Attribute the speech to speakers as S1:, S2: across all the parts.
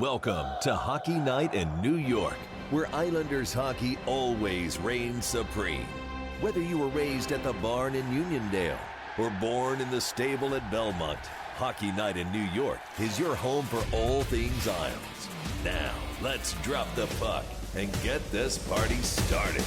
S1: Welcome to Hockey Night in New York, where Islanders hockey always reigns supreme. Whether you were raised at the barn in Uniondale or born in the stable at Belmont, Hockey Night in New York is your home for all things Isles. Now, let's drop the puck and get this party started.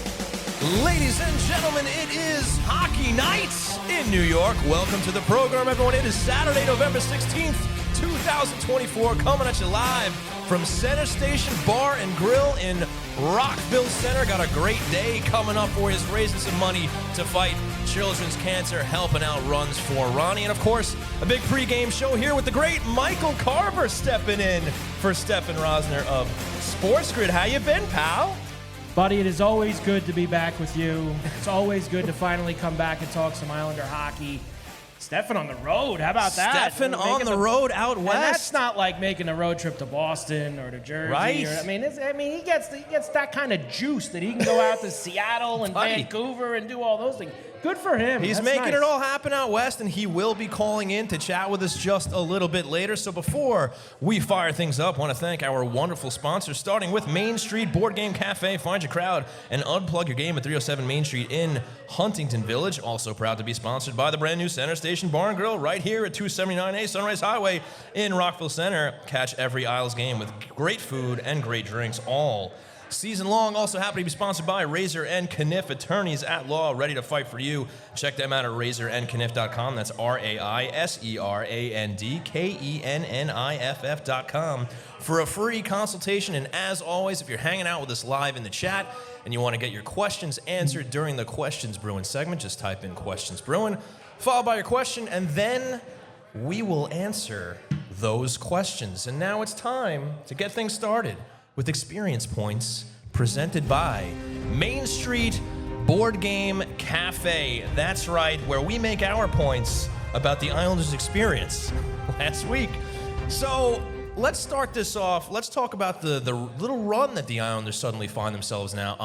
S2: Ladies and gentlemen, it is Hockey Night in New York. Welcome to the program, everyone. It is Saturday, November 16th, 2024, coming at you live from Center Station Bar and Grill in Rockville Centre. Got a great day coming up for you, raising some money to fight children's cancer, helping out runs for Ronnie. And, of course, a big pregame show here with the great Michael Carver stepping in for Stefen Rosner of SportsGrid. How you been, pal?
S3: Buddy, it is always good to be back with you. It's always good to finally come back and talk some Islander hockey. Stefen on the road, how about that?
S2: Stefen on the road out west.
S3: And that's not like making a road trip to Boston or to Jersey.
S2: Right.
S3: He gets that kind of juice that he can go out to Seattle and Vancouver and do all those things. Good for him.
S2: He's making it all happen out west, and he will be calling in to chat with us just a little bit later. So before we fire things up, I want to thank our wonderful sponsors, starting with Main Street Board Game Cafe. Find your crowd and unplug your game at 307 Main Street in Huntington Village. Also proud to be sponsored by the brand new Center Station Bar and Grill right here at 279A Sunrise Highway in Rockville Centre. Catch every Isles game with great food and great drinks all season long. Also happy to be sponsored by Razor and Kniff, attorneys at law, ready to fight for you. Check them out at razorandkniff.com. That's RAISERANDKENNIFF.com for a free consultation. And as always, if you're hanging out with us live in the chat and you want to get your questions answered during the Questions Brewing segment, just type in Questions Brewing, followed by your question, and then we will answer those questions. And now it's time to get things started with Experience Points, presented by Main Street Board Game Cafe. That's right, where we make our points about the Islanders' experience last week. So let's start this off. Let's talk about the little run that the Islanders suddenly find themselves now.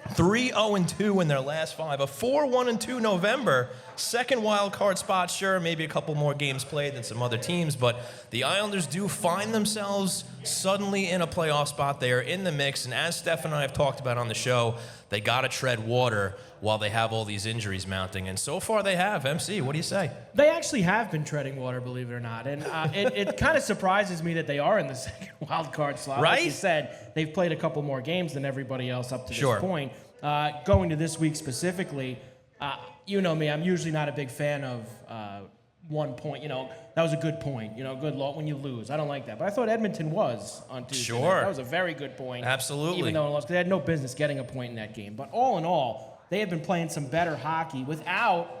S2: 3-0-2 in their last 5. A 4-1-2 November. Second wild card spot, sure, maybe a couple more games played than some other teams, but the Islanders do find themselves suddenly in a playoff spot. They are in the mix, and as Stefen and I have talked about on the show, they got to tread water while they have all these injuries mounting, and so far they have. MC, what do you say?
S3: They actually have been treading water, believe it or not, and it kind of surprises me that they are in the second wild card slot.
S2: Right?
S3: Like you said, they've played a couple more games than everybody else up to
S2: Sure.
S3: this point. Going to this week specifically, you know me, I'm usually not a big fan of 1 point. You know, that was a good point. You know, good luck when you lose. I don't like that. But I thought Edmonton was on Tuesday.
S2: Sure.
S3: That was a very good point.
S2: Absolutely.
S3: Even though they had no business getting a point in that game. But all in all, they have been playing some better hockey without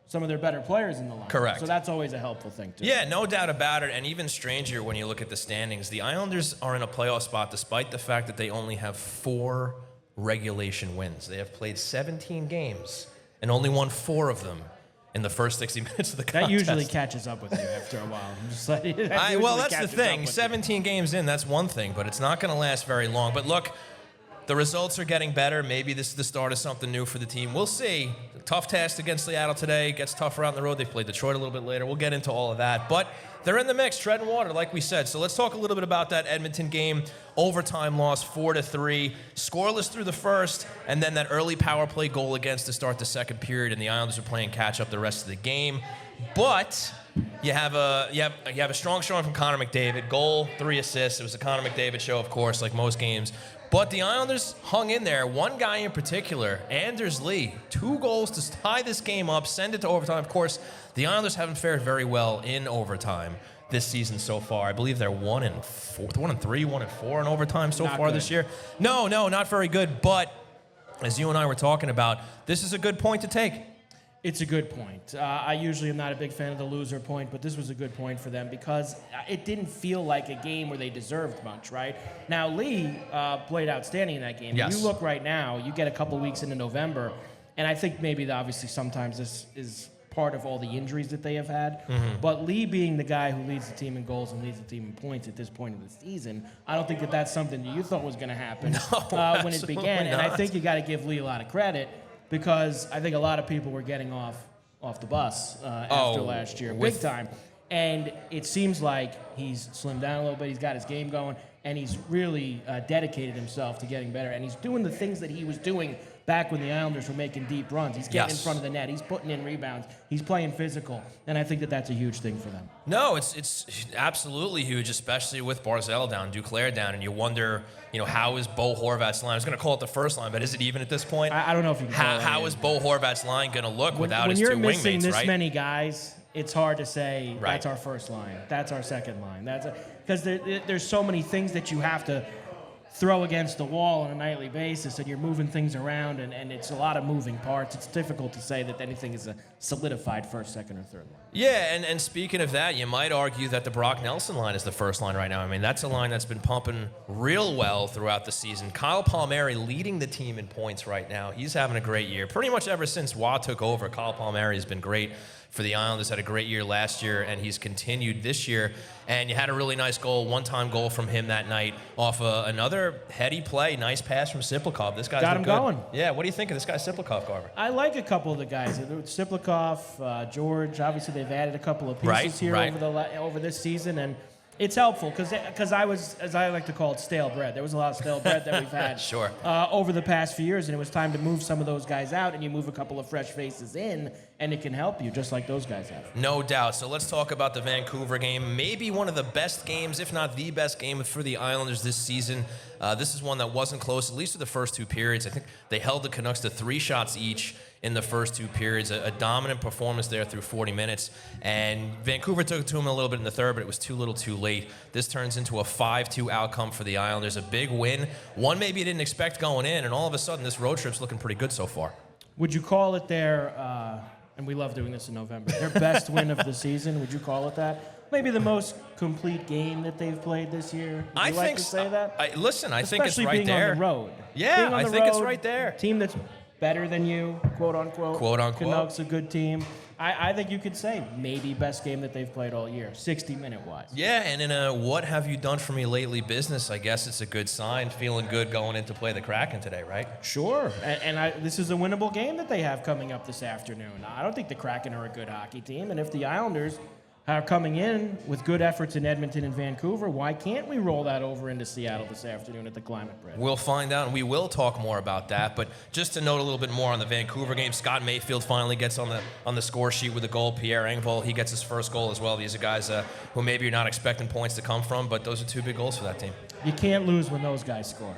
S3: some of their better players in the line.
S2: Correct.
S3: So that's always a helpful thing, too.
S2: Yeah, no doubt about it. And even stranger when you look at the standings, the Islanders are in a playoff spot despite the fact that they only have 4 regulation wins. They have played 17 games and only won 4 of them in the first 60 minutes of the contest.
S3: That usually catches up with you after a while. I'm just like,
S2: well, that's the thing. 17 games in, that's one thing, but it's not going to last very long. But look, the results are getting better. Maybe this is the start of something new for the team. We'll see. Tough task against Seattle today. Gets tougher out on the road. They played Detroit a little bit later. We'll get into all of that. But they're in the mix, treading water, like we said. So let's talk a little bit about that Edmonton game. Overtime loss, 4-3. Scoreless through the first, and then that early power play goal against to start the second period, and the Islanders are playing catch up the rest of the game. But you have a strong showing from Connor McDavid. Goal, 3 assists. It was a Connor McDavid show, of course, like most games. But the Islanders hung in there. One guy in particular, Anders Lee, 2 goals to tie this game up, send it to overtime. Of course, the Islanders haven't fared very well in overtime this season so far. I believe they're 1-3, 1-4 in overtime so far this year. No, not very good. But as you and I were talking about, this is a good point to take.
S3: It's a good point. I usually am not a big fan of the loser point, but this was a good point for them because it didn't feel like a game where they deserved much, right? Now, Lee played outstanding in that game.
S2: Yes.
S3: You look right now, you get a couple weeks into November, and I think maybe obviously sometimes this is part of all the injuries that they have had. Mm-hmm. But Lee being the guy who leads the team in goals and leads the team in points at this point of the season, I don't think that that's something that you thought was going to happen when it began. And I think you got to give Lee a lot of credit because I think a lot of people were getting off the bus after last year, big time. And it seems like he's slimmed down a little bit. He's got his game going, and he's really dedicated himself to getting better. And he's doing the things that he was doing back when the Islanders were making deep runs. He's getting in front of the net. He's putting in rebounds. He's playing physical. And I think that that's a huge thing for them.
S2: No, it's absolutely huge, especially with Barzal down, Duclair down, and you wonder, how is Bo Horvat's line? I was going to call it the first line, but is it even at this point?
S3: I don't know if you can call it.
S2: How is Bo Horvat's line going to look without his two wingmates, right?
S3: When you're missing this many guys, it's hard to say that's our first line, that's our second line. Because there's so many things that you have to throw against the wall on a nightly basis, and you're moving things around, and it's a lot of moving parts. It's difficult to say that anything is a solidified first, second, or third line.
S2: Yeah, and speaking of that, you might argue that the Brock Nelson line is the first line right now. I mean, that's a line that's been pumping real well throughout the season. Kyle Palmieri leading the team in points right now. He's having a great year. Pretty much ever since Waugh took over, Kyle Palmieri has been great for the Islanders. Had a great year last year, and he's continued this year. And you had a really nice goal, one-time goal from him that night off another heady play. Nice pass from Siplikov. This guy's
S3: got him going.
S2: Yeah, what do you think of this guy, Siplikov, Carver?
S3: I like a couple of the guys. Siplikov, George. Obviously, they've added a couple of pieces over this season, and it's helpful because I was, as I like to call it, stale bread. There was a lot of stale bread that we've had
S2: sure.
S3: Over the past few years, and it was time to move some of those guys out, and you move a couple of fresh faces in, and it can help you, just like those guys have.
S2: No doubt. So let's talk about the Vancouver game. Maybe one of the best games, if not the best game for the Islanders this season. This is one that wasn't close, at least for the first two periods. I think they held the Canucks to 3 shots each in the first two periods. A dominant performance there through 40 minutes. And Vancouver took it to them a little bit in the third, but it was too little too late. This turns into a 5-2 outcome for the Islanders. A big win. One maybe you didn't expect going in, and all of a sudden this road trip's looking pretty good so far.
S3: Would you call it their, and we love doing this in November, their best win of the season? Would you call it that? Maybe the most complete game that they've played this year. Would you like to say that?
S2: I think it's right there.
S3: Especially being on the road.
S2: Yeah, I think it's right there.
S3: Team that's better than you, quote unquote.
S2: Quote unquote.
S3: Canucks, a good team. I think you could say maybe best game that they've played all year, 60-minute wise.
S2: Yeah, and in a what have you done for me lately business, I guess it's a good sign, feeling good going in to play the Kraken today, right?
S3: Sure, and this is a winnable game that they have coming up this afternoon. I don't think the Kraken are a good hockey team, and if the Islanders are coming in with good efforts in Edmonton and Vancouver, why can't we roll that over into Seattle this afternoon at the Climate Bridge?
S2: We'll find out, and we will talk more about that. But just to note a little bit more on the Vancouver game, Scott Mayfield finally gets on the score sheet with a goal. Pierre Engvall, he gets his first goal as well. These are guys who maybe you're not expecting points to come from, but those are 2 big goals for that team.
S3: You can't lose when those guys score.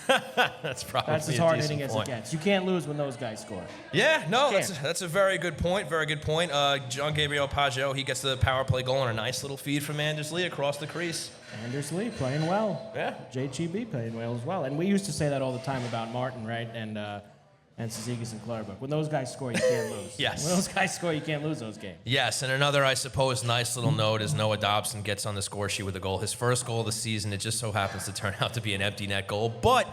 S2: That's probably
S3: That's as hard hitting as it gets. You can't lose when those guys score.
S2: Yeah, no, that's a very good point. Very good point. John Gabriel Pageau, he gets the power play goal and a nice little feed from Anders Lee across the crease.
S3: Anders Lee playing well.
S2: Yeah.
S3: JGB playing well as well. And we used to say that all the time about Martin, right? And Cizikas and Clutterbuck. When those guys score, you can't lose.
S2: Yes.
S3: When those guys score, you can't lose those games.
S2: Yes, and another, I suppose, nice little note is Noah Dobson gets on the score sheet with a goal. His first goal of the season, it just so happens to turn out to be an empty net goal. But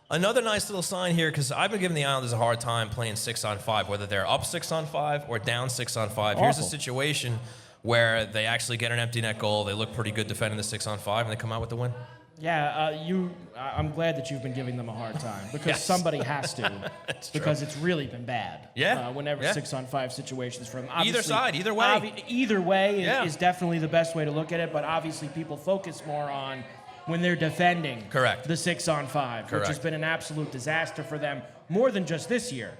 S2: another nice little sign here, because I've been giving the Islanders a hard time playing 6-on-5, whether they're up 6-on-5 or down 6-on-5. Here's a situation where they actually get an empty net goal. They look pretty good defending the 6-on-5, and they come out with the win.
S3: Yeah, I'm glad that you've been giving them a hard time because somebody has to, because it's really been bad.
S2: Yeah.
S3: Whenever 6-on-5 situations from
S2: either side, either way.
S3: Either way is definitely the best way to look at it, but obviously people focus more on when they're defending the 6-on-5, which has been an absolute disaster for them more than just this year.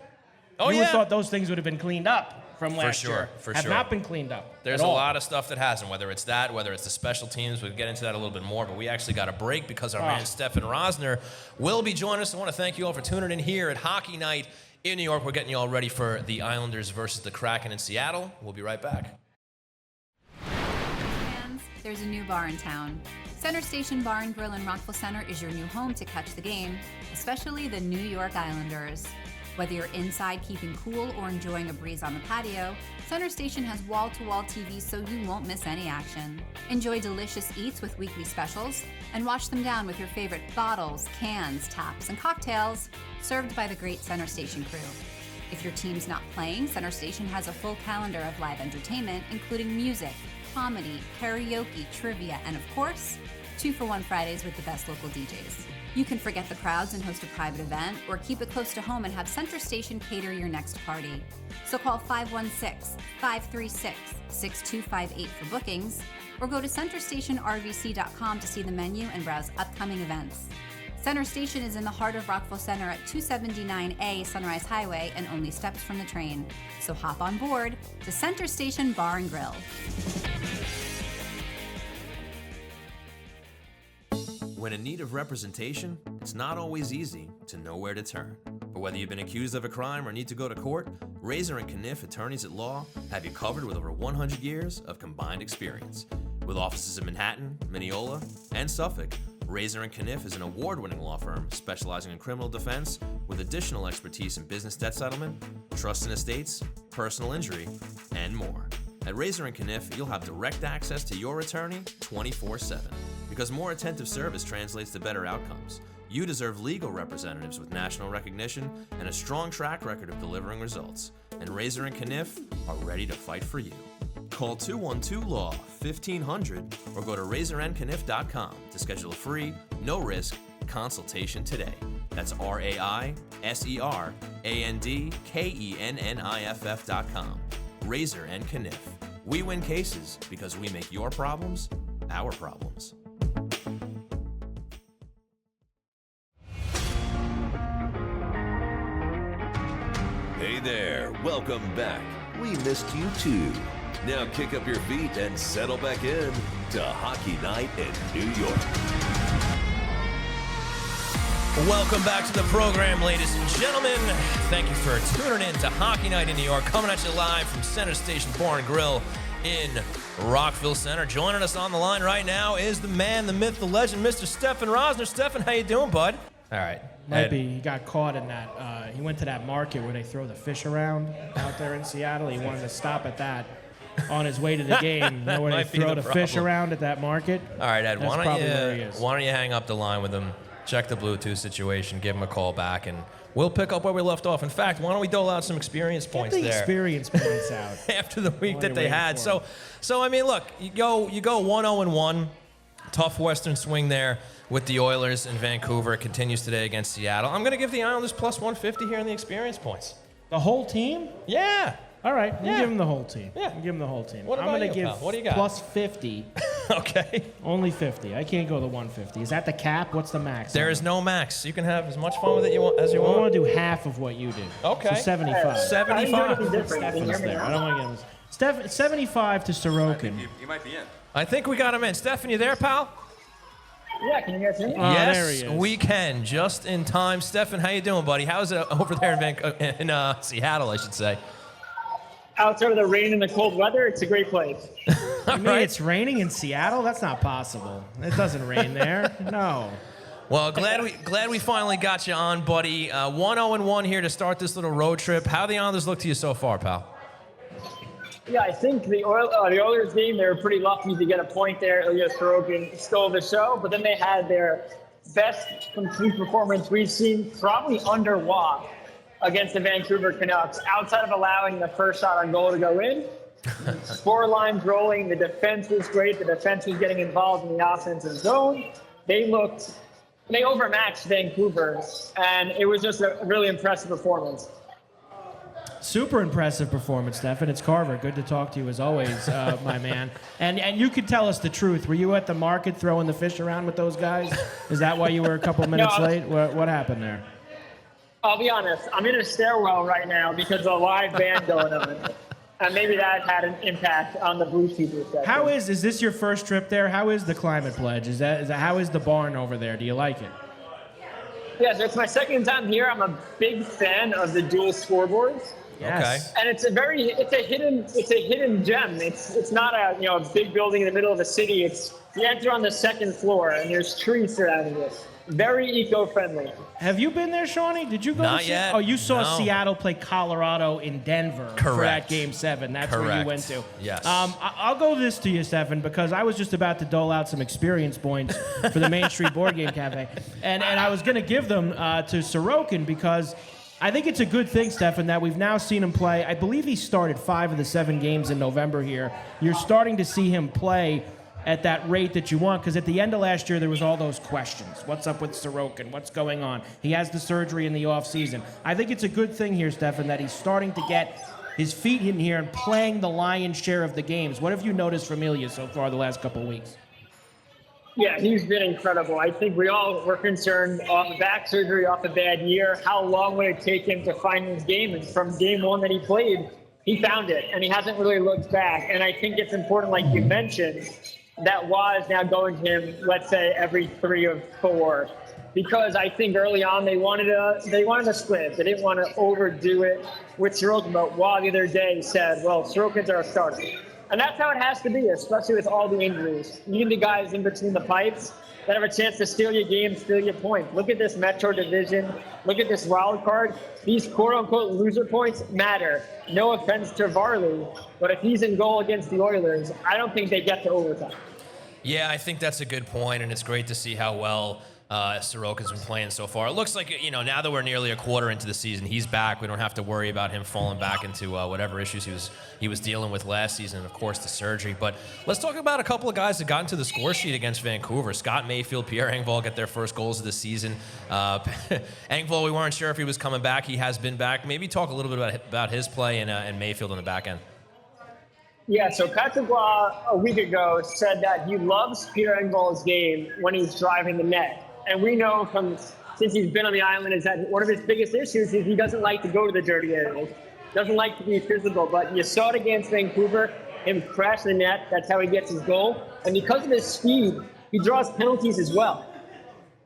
S3: You would have thought those things would have been cleaned up from last year. Have not been cleaned up.
S2: There's a lot of stuff that hasn't, whether it's that, whether it's the special teams. We'll get into that a little bit more, but we actually got a break because our man Stefen Rosner will be joining us. I want to thank you all for tuning in here at Hockey Night in New York. We're getting you all ready for the Islanders versus the Kraken in Seattle. We'll be right back.
S4: Fans, there's a new bar in town. Center Station Bar and Grill in Rockville Centre is your new home to catch the game, especially the New York Islanders. Whether you're inside keeping cool or enjoying a breeze on the patio, Center Station has wall-to-wall TVs so you won't miss any action. Enjoy delicious eats with weekly specials and wash them down with your favorite bottles, cans, taps, and cocktails served by the great Center Station crew. If your team's not playing, Center Station has a full calendar of live entertainment, including music, comedy, karaoke, trivia, and of course, 2-for-1 Fridays with the best local DJs. You can forget the crowds and host a private event, or keep it close to home and have Center Station cater your next party. So call 516-536-6258 for bookings, or go to centerstationrvc.com to see the menu and browse upcoming events. Center Station is in the heart of Rockville Centre at 279A Sunrise Highway and only steps from the train. So hop on board to Center Station Bar and Grill.
S2: When in need of representation, it's not always easy to know where to turn. But whether you've been accused of a crime or need to go to court, Razor and Kniff Attorneys at Law have you covered with over 100 years of combined experience. With offices in Manhattan, Mineola, and Suffolk, Razor and Kniff is an award-winning law firm specializing in criminal defense with additional expertise in business debt settlement, trust and estates, personal injury, and more. At Razor and Kniff, you'll have direct access to your attorney 24/7. Because more attentive service translates to better outcomes. You deserve legal representatives with national recognition and a strong track record of delivering results. And Razor and Kniff are ready to fight for you. Call 212-LAW-1500 or go to razorandkniff.com to schedule a free, no-risk consultation today. That's RAISERANDKENNIFF.com. Razor and Kniff. We win cases because we make your problems our problems.
S1: Hey there, welcome back. We missed you too. Now kick up your feet and settle back in to Hockey Night in New York.
S2: Welcome back to the program, ladies and gentlemen. Thank you for tuning in to Hockey Night in New York, coming at you live from Center Station Bar and Grill in Rockville Centre. Joining us on the line right now is the man, the myth, the legend, Mr. Stefen Rosner. Stefen, how you doing, bud? All right.
S3: He got caught in that. He went to that market where they throw the fish around out there in Seattle. He wanted to stop at that on his way to the game. You know where they throw the fish around at that market?
S2: All right, Ed,
S3: why
S2: don't you hang up the line with him, check the Bluetooth situation, give him a call back, and we'll pick up where we left off. In fact, why don't we dole out some experience points there?
S3: Get the experience points out.
S2: After the week that they had. So I mean, look, you go 1-0-1, tough Western swing there with the Oilers in Vancouver. It continues today against Seattle. I'm going to give the Islanders plus 150 here in the experience points.
S3: The whole team?
S2: Yeah.
S3: All right, you give them the whole team. Yeah. You give them the whole team.
S2: What about
S3: I'm going to give
S2: what do you got?
S3: plus 50.
S2: Okay.
S3: Only 50. I can't go to 150. Is that the cap? What's the max?
S2: There is no max. You can have as much fun with it as you want.
S3: I want to do half of what you do.
S2: Okay.
S3: So 75.
S2: 75.
S3: Stefan's there. I don't want to get 75 to Sorokin.
S5: You might be in.
S2: I think we got him in. Stefen, you there, pal?
S6: Yeah, can you guys hear me?
S2: Yes,
S3: there he is.
S2: we can. Just in time. Stefen, how you doing, buddy? How's it over there in Seattle, I should say?
S6: Outside of the rain and the cold weather, it's a great place.
S3: You mean it's raining in Seattle? That's not possible. It doesn't rain there. No.
S2: Well, glad we finally got you on, buddy. 1-0-1 here to start this little road trip. How the Islanders look to you so far, pal?
S6: Yeah, I think the Oilers game, they were pretty lucky to get a point there. Ilya Sorokin stole the show, but then they had their best complete performance we've seen probably under Waugh against the Vancouver Canucks, outside of allowing the first shot on goal to go in. Score lines rolling, the defense was great, the defense was getting involved in the offensive zone. They overmatched Vancouver, and it was just a really impressive performance.
S3: Super impressive performance, Stefen. It's Carver. Good to talk to you as always, my man. And you could tell us the truth. Were you at the market throwing the fish around with those guys? Is that why you were a couple minutes late? What happened there?
S6: I'll be honest. I'm in a stairwell right now because of a live band going on. And maybe that had an impact on the Bluetooth reception.
S3: How is this your first trip there? How is the climate pledge? How is the barn over there? Do you like it?
S6: Yeah, so it's my second time here. I'm a big fan of the dual scoreboards.
S3: Yes.
S6: Okay. And it's a hidden gem. It's not a big building in the middle of the city. You enter on the second floor and there's trees surrounding it. Very eco-friendly.
S3: Have you been there, Shawnee? Did you go?
S2: Not yet.
S3: Oh, you saw
S2: No.
S3: Seattle play Colorado in Denver for that Game 7. That's where you went to.
S2: Yes.
S3: I'll go this to you, Stefen, because I was just about to dole out some experience points for the Main Street Board Game Cafe. And I was going to give them to Sorokin because I think it's a good thing, Stefen, that we've now seen him play. I believe he started 5 of the 7 games in November here. You're starting to see him play at that rate that you want, because at the end of last year, there was all those questions. What's up with Sorokin? What's going on? He has the surgery in the offseason. I think it's a good thing here, Stefen, that he's starting to get his feet in here and playing the lion's share of the games. What have you noticed from Ilya so far the last couple of weeks?
S6: Yeah, he's been incredible. I think we all were concerned off the back surgery, off a bad year. How long would it take him to find his game? And from game one that he played, he found it, and he hasn't really looked back. And I think it's important, like you mentioned, that was now going to him, let's say, every 3 or 4, because I think early on they wanted to split. They didn't want to overdo it with Sorokin, but Waugh the other day said, well, Sorokin's our starter. And that's how it has to be, especially with all the injuries. You need the guys in between the pipes that have a chance to steal your game, steal your points. Look at this Metro division. Look at this wild card. These quote-unquote loser points matter. No offense to Varley, but if he's in goal against the Oilers, I don't think they get to overtime.
S2: Yeah, I think that's a good point, and it's great to see how well Sorokin's been playing so far. It looks like, now that we're nearly a quarter into the season, he's back. We don't have to worry about him falling back into whatever issues he was dealing with last season, and of course the surgery. But let's talk about a couple of guys that got into the score sheet against Vancouver. Scott Mayfield, Pierre Engvall get their first goals of the season. Engvall, we weren't sure if he was coming back. He has been back. Maybe talk a little bit about his play and Mayfield on the back end.
S6: Yeah, so Patrick Waugh a week ago said that he loves Pierre Engvall's game when he's driving the net. And we know since he's been on the island is that one of his biggest issues is he doesn't like to go to the dirty areas, doesn't like to be physical. But you saw it against Vancouver, him crash the net. That's how he gets his goal. And because of his speed, he draws penalties as well,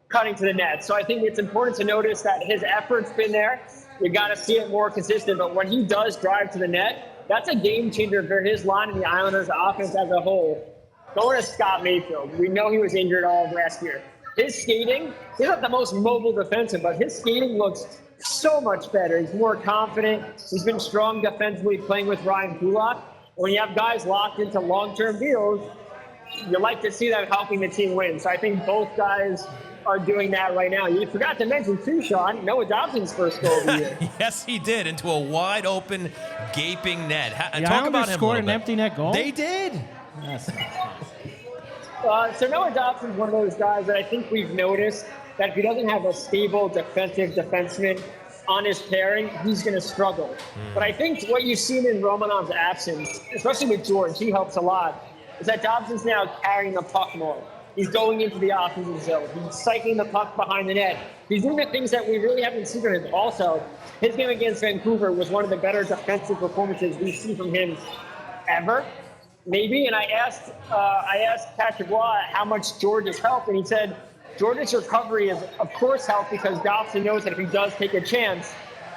S6: cutting to the net. So I think it's important to notice that his effort's been there. You got to see it more consistent. But when he does drive to the net, that's a game changer for his line and the Islanders' offense as a whole. Going to Scott Mayfield, we know he was injured all of last year. His skating, he's not the most mobile defenseman, but his skating looks so much better. He's more confident. He's been strong defensively playing with Ryan Kulak. When you have guys locked into long-term deals, you like to see them helping the team win. So I think both guys are doing that right now. You forgot to mention, too, Sean, Noah Dobson's first goal of the year.
S2: Yes, he did, into a wide-open, gaping net.
S3: Talk about him scored an empty net goal?
S2: They did.
S3: That's
S6: So Noah Dobson's one of those guys that I think we've noticed that if he doesn't have a stable defensive defenseman on his pairing, he's going to struggle. But I think what you've seen in Romanov's absence, especially with George, he helps a lot, is that Dobson's now carrying the puck more. He's going into the offensive zone. He's cycling the puck behind the net. He's doing the things that we really haven't seen from him. Also, his game against Vancouver was one of the better defensive performances we've seen from him ever, maybe. And I asked Patrick Waugh how much George has helped, and he said George's recovery is, of course, helped because Dobson knows that if he does take a chance,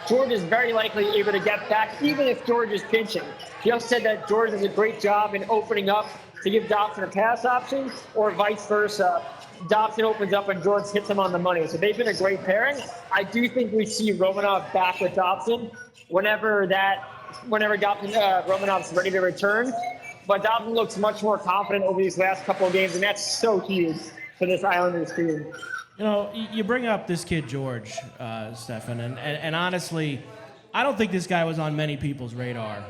S6: George is very likely able to get back, even if George is pinching. He also said that George does a great job in opening up to give Dobson a pass option, or vice versa. Dobson opens up and George hits him on the money. So they've been a great pairing. I do think we see Romanov back with Dobson whenever Romanov's ready to return. But Dobson looks much more confident over these last couple of games, and that's so huge for this Islanders team.
S3: You bring up this kid George, Stefen, and honestly, I don't think this guy was on many people's radar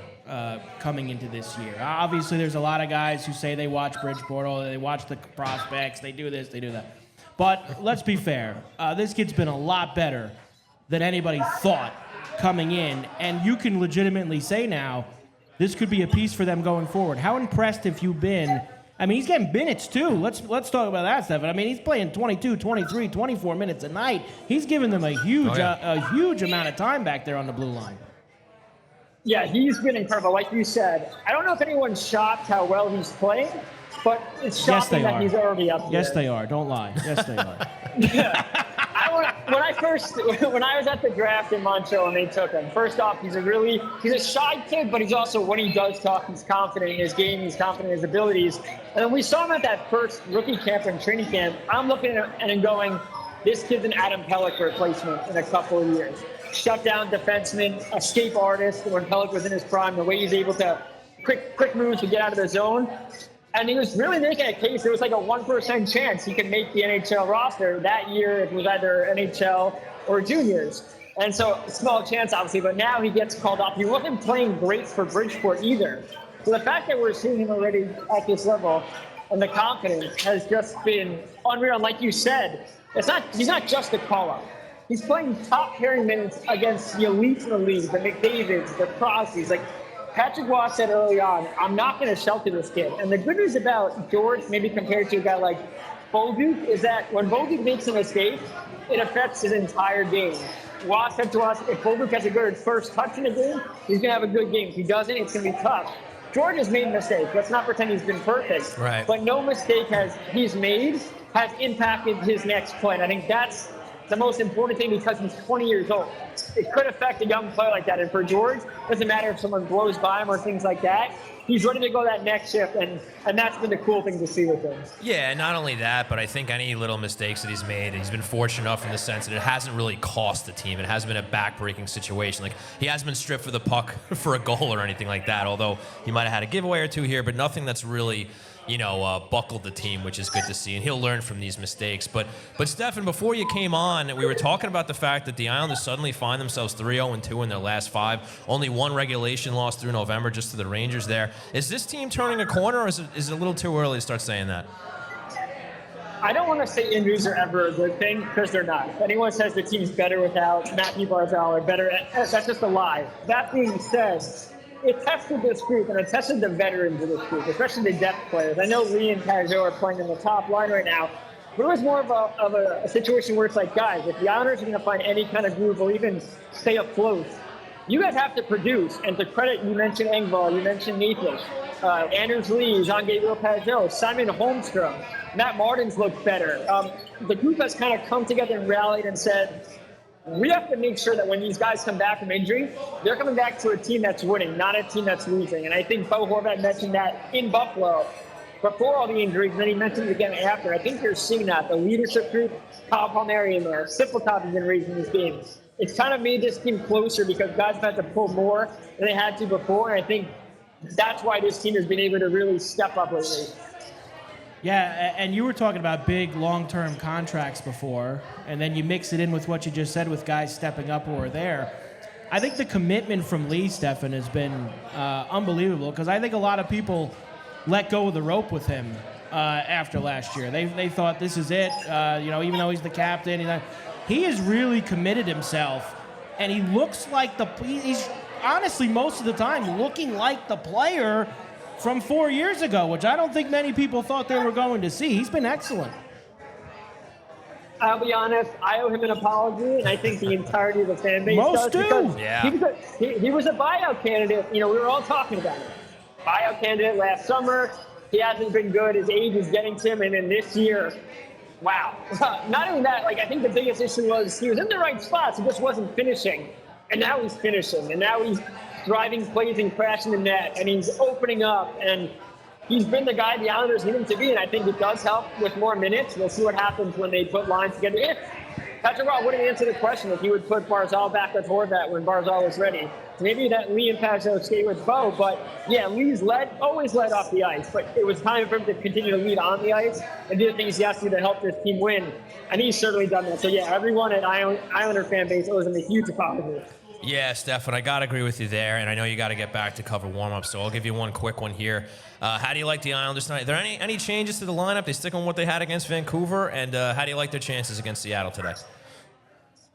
S3: coming into this year. Obviously, there's a lot of guys who say they watch Bridgeport, or they watch the prospects, they do this, they do that. But let's be fair. This kid's been a lot better than anybody thought coming in, and you can legitimately say now this could be a piece for them going forward. How impressed have you been? I mean, he's getting minutes, too. Let's talk about that stuff. I mean, he's playing 22, 23, 24 minutes a night. He's giving them a huge amount of time back there on the blue line.
S6: Yeah, he's been incredible. Like you said, I don't know if anyone's shocked how well he's playing, but it's shocking that he's already up there.
S3: Yes, they are. Don't lie. Yes, they are.
S6: When I was at the draft in Montreal and they took him, first off, he's a shy kid, but he's also, when he does talk, he's confident in his game, he's confident in his abilities. And then we saw him at that first rookie camp and training camp. I'm looking at him and going, this kid's an Adam Pelech replacement in a couple of years. Shutdown defenseman, escape artist when Pelech was in his prime, the way he's able to quick moves to get out of the zone. And he was really making a case. There was like a 1% chance he could make the NHL roster that year. It was either NHL or juniors. And so small chance, obviously, but now he gets called up. He wasn't playing great for Bridgeport either. So the fact that we're seeing him already at this level, and the confidence has just been unreal. And like you said, he's not just a call-up. He's playing top pairing minutes against the elites in the league, the McDavids, the Crosbys. Like Patrick Waugh said early on, I'm not going to shelter this kid. And the good news about George, maybe compared to a guy like Bolduc, is that when Bolduc makes a mistake, it affects his entire game. Waugh said to us, if Bolduc has a good first touch in the game, he's going to have a good game. If he doesn't, it's going to be tough. George has made mistakes. Let's not pretend he's been perfect.
S2: Right.
S6: But no mistake he's made has impacted his next play. And I think that's the most important thing because he's 20 years old. It could affect a young player like that. And for George, it doesn't matter if someone blows by him or things like that. He's ready to go that next shift, and that's been the cool thing to see with him.
S2: Yeah, not only that, but I think any little mistakes that he's made, he's been fortunate enough in the sense that it hasn't really cost the team. It hasn't been a back-breaking situation. Like, he hasn't been stripped for the puck for a goal or anything like that, although he might have had a giveaway or two here, but nothing that's really, buckled the team, which is good to see, and he'll learn from these mistakes. But Stefen, before you came on, we were talking about the fact that the Islanders suddenly find themselves 3-0-2 in their last 5. Only one regulation loss through November, just to the Rangers there. Is this team turning a corner, or is it a little too early to start saying that?
S6: I don't want to say injuries are ever a good thing, because they're not. If anyone says the team's better without Matthew Barzal or better, that's just a lie. That being said, it tested this group, and it tested the veterans of this group, especially the depth players. I know Lee and Pajot are playing in the top line right now, but it was more of a situation where it's like, guys, if the Islanders are going to find any kind of groove or even stay afloat, you guys have to produce. And to credit, you mentioned Engvall, you mentioned Nathan, Anders Lee, Jean-Gabriel Pajot, Simon Holmstrom, Matt Martin's looked better. The group has kind of come together and rallied and said, we have to make sure that when these guys come back from injury, they're coming back to a team that's winning, not a team that's losing. And I think Bo Horvat mentioned that in Buffalo before all the injuries, and then he mentioned it again after. I think you're seeing that. The leadership group, Kyle Palmieri in there, Siplikov has been raising these games. It's kind of made this team closer because guys have had to pull more than they had to before. And I think that's why this team has been able to really step up lately.
S3: Yeah, and you were talking about big long-term contracts before, and then you mix it in with what you just said with guys stepping up who are there. I think the commitment from Lee, Stefen, has been unbelievable, because I think a lot of people let go of the rope with him after last year. They thought this is it, even though he's the captain. He has really committed himself, and he looks like he's honestly most of the time looking like the player from 4 years ago, which I don't think many people thought they were going to see. He's been excellent.
S6: I'll be honest, I owe him an apology, and I think the entirety of the fan base
S3: Most
S6: does.
S3: do.
S2: Yeah.
S6: He was a buyout candidate. We were all talking about it. Buyout candidate last summer. He hasn't been good. His age is getting to him, and then this year, wow. Not only that, I think the biggest issue was he was in the right spots. He just wasn't finishing, and now he's finishing, and now he's driving plays and crashing the net, and he's opening up, and he's been the guy the Islanders need him to be, and I think it does help with more minutes. We'll see what happens when they put lines together. If Patrick Roy wouldn't answer the question if he would put Barzal back with Horvat when Barzal was ready. Maybe that Lee and Pajot stay with Bo, but yeah, Lee's always led off the ice, but it was time for him to continue to lead on the ice and do the things he has to do to help this team win, and he's certainly done that. So yeah, everyone at Islander fan base owes him a huge apology.
S2: Yeah, Stefen, I got to agree with you there, and I know you got to get back to cover warm-ups, so I'll give you one quick one here. How do you like the Islanders tonight? Are there any changes to the lineup? They stick on what they had against Vancouver, and how do you like their chances against Seattle today?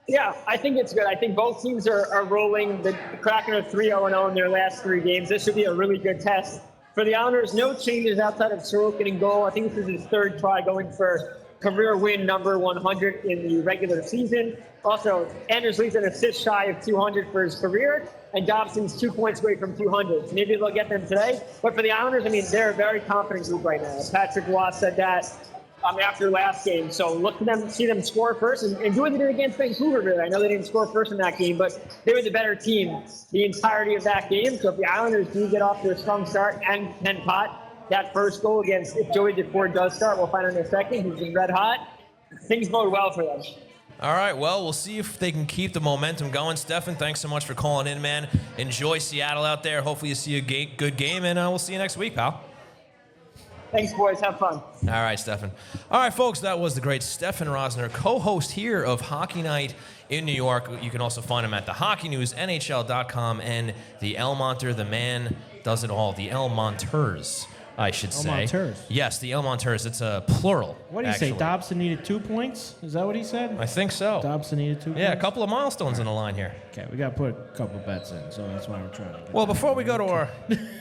S6: Yeah, I think it's good. I think both teams are rolling. The Kraken are 3-0-0 in their last 3 games. This should be a really good test. For the Islanders, no changes outside of Sorokin in goal. I think this is his 3rd try going for career win number 100 in the regular season. Also, Anders Lee's an assist shy of 200 for his career, and Dobson's 2 points away from 200. So maybe they'll get them today. But for the Islanders, they're a very confident group right now. Patrick Waugh said that after last game. So look for them, see them score first, and do what they did against Vancouver, really. I know they didn't score first in that game, but they were the better team the entirety of that game. So if the Islanders do get off to a strong start and can pot that first goal against, if Joey DeFord does start, we'll find out in a second. He's been red hot. Things bode well for them.
S2: All right, well, we'll see if they can keep the momentum going. Stefen, thanks so much for calling in, man. Enjoy Seattle out there. Hopefully you see a good game, and we'll see you next week, pal.
S6: Thanks, boys. Have fun.
S2: All right, Stefen. All right, folks, that was the great Stefen Rosner, co-host here of Hockey Night in New York. You can also find him at the Hockey News, NHL.com, and the El Monter, the man does it all, the El Monters. I should say.
S3: Monteurs.
S2: Yes, the El Monteurs. It's a plural.
S3: What do you
S2: actually.
S3: say? Dobson needed 2 points? Is that what he said?
S2: I think so.
S3: Dobson needed 2 points?
S2: Yeah, a couple of milestones in the line here.
S3: Okay, we got to put a couple bets in, so that's why we're trying to get
S2: Well, before we go to our...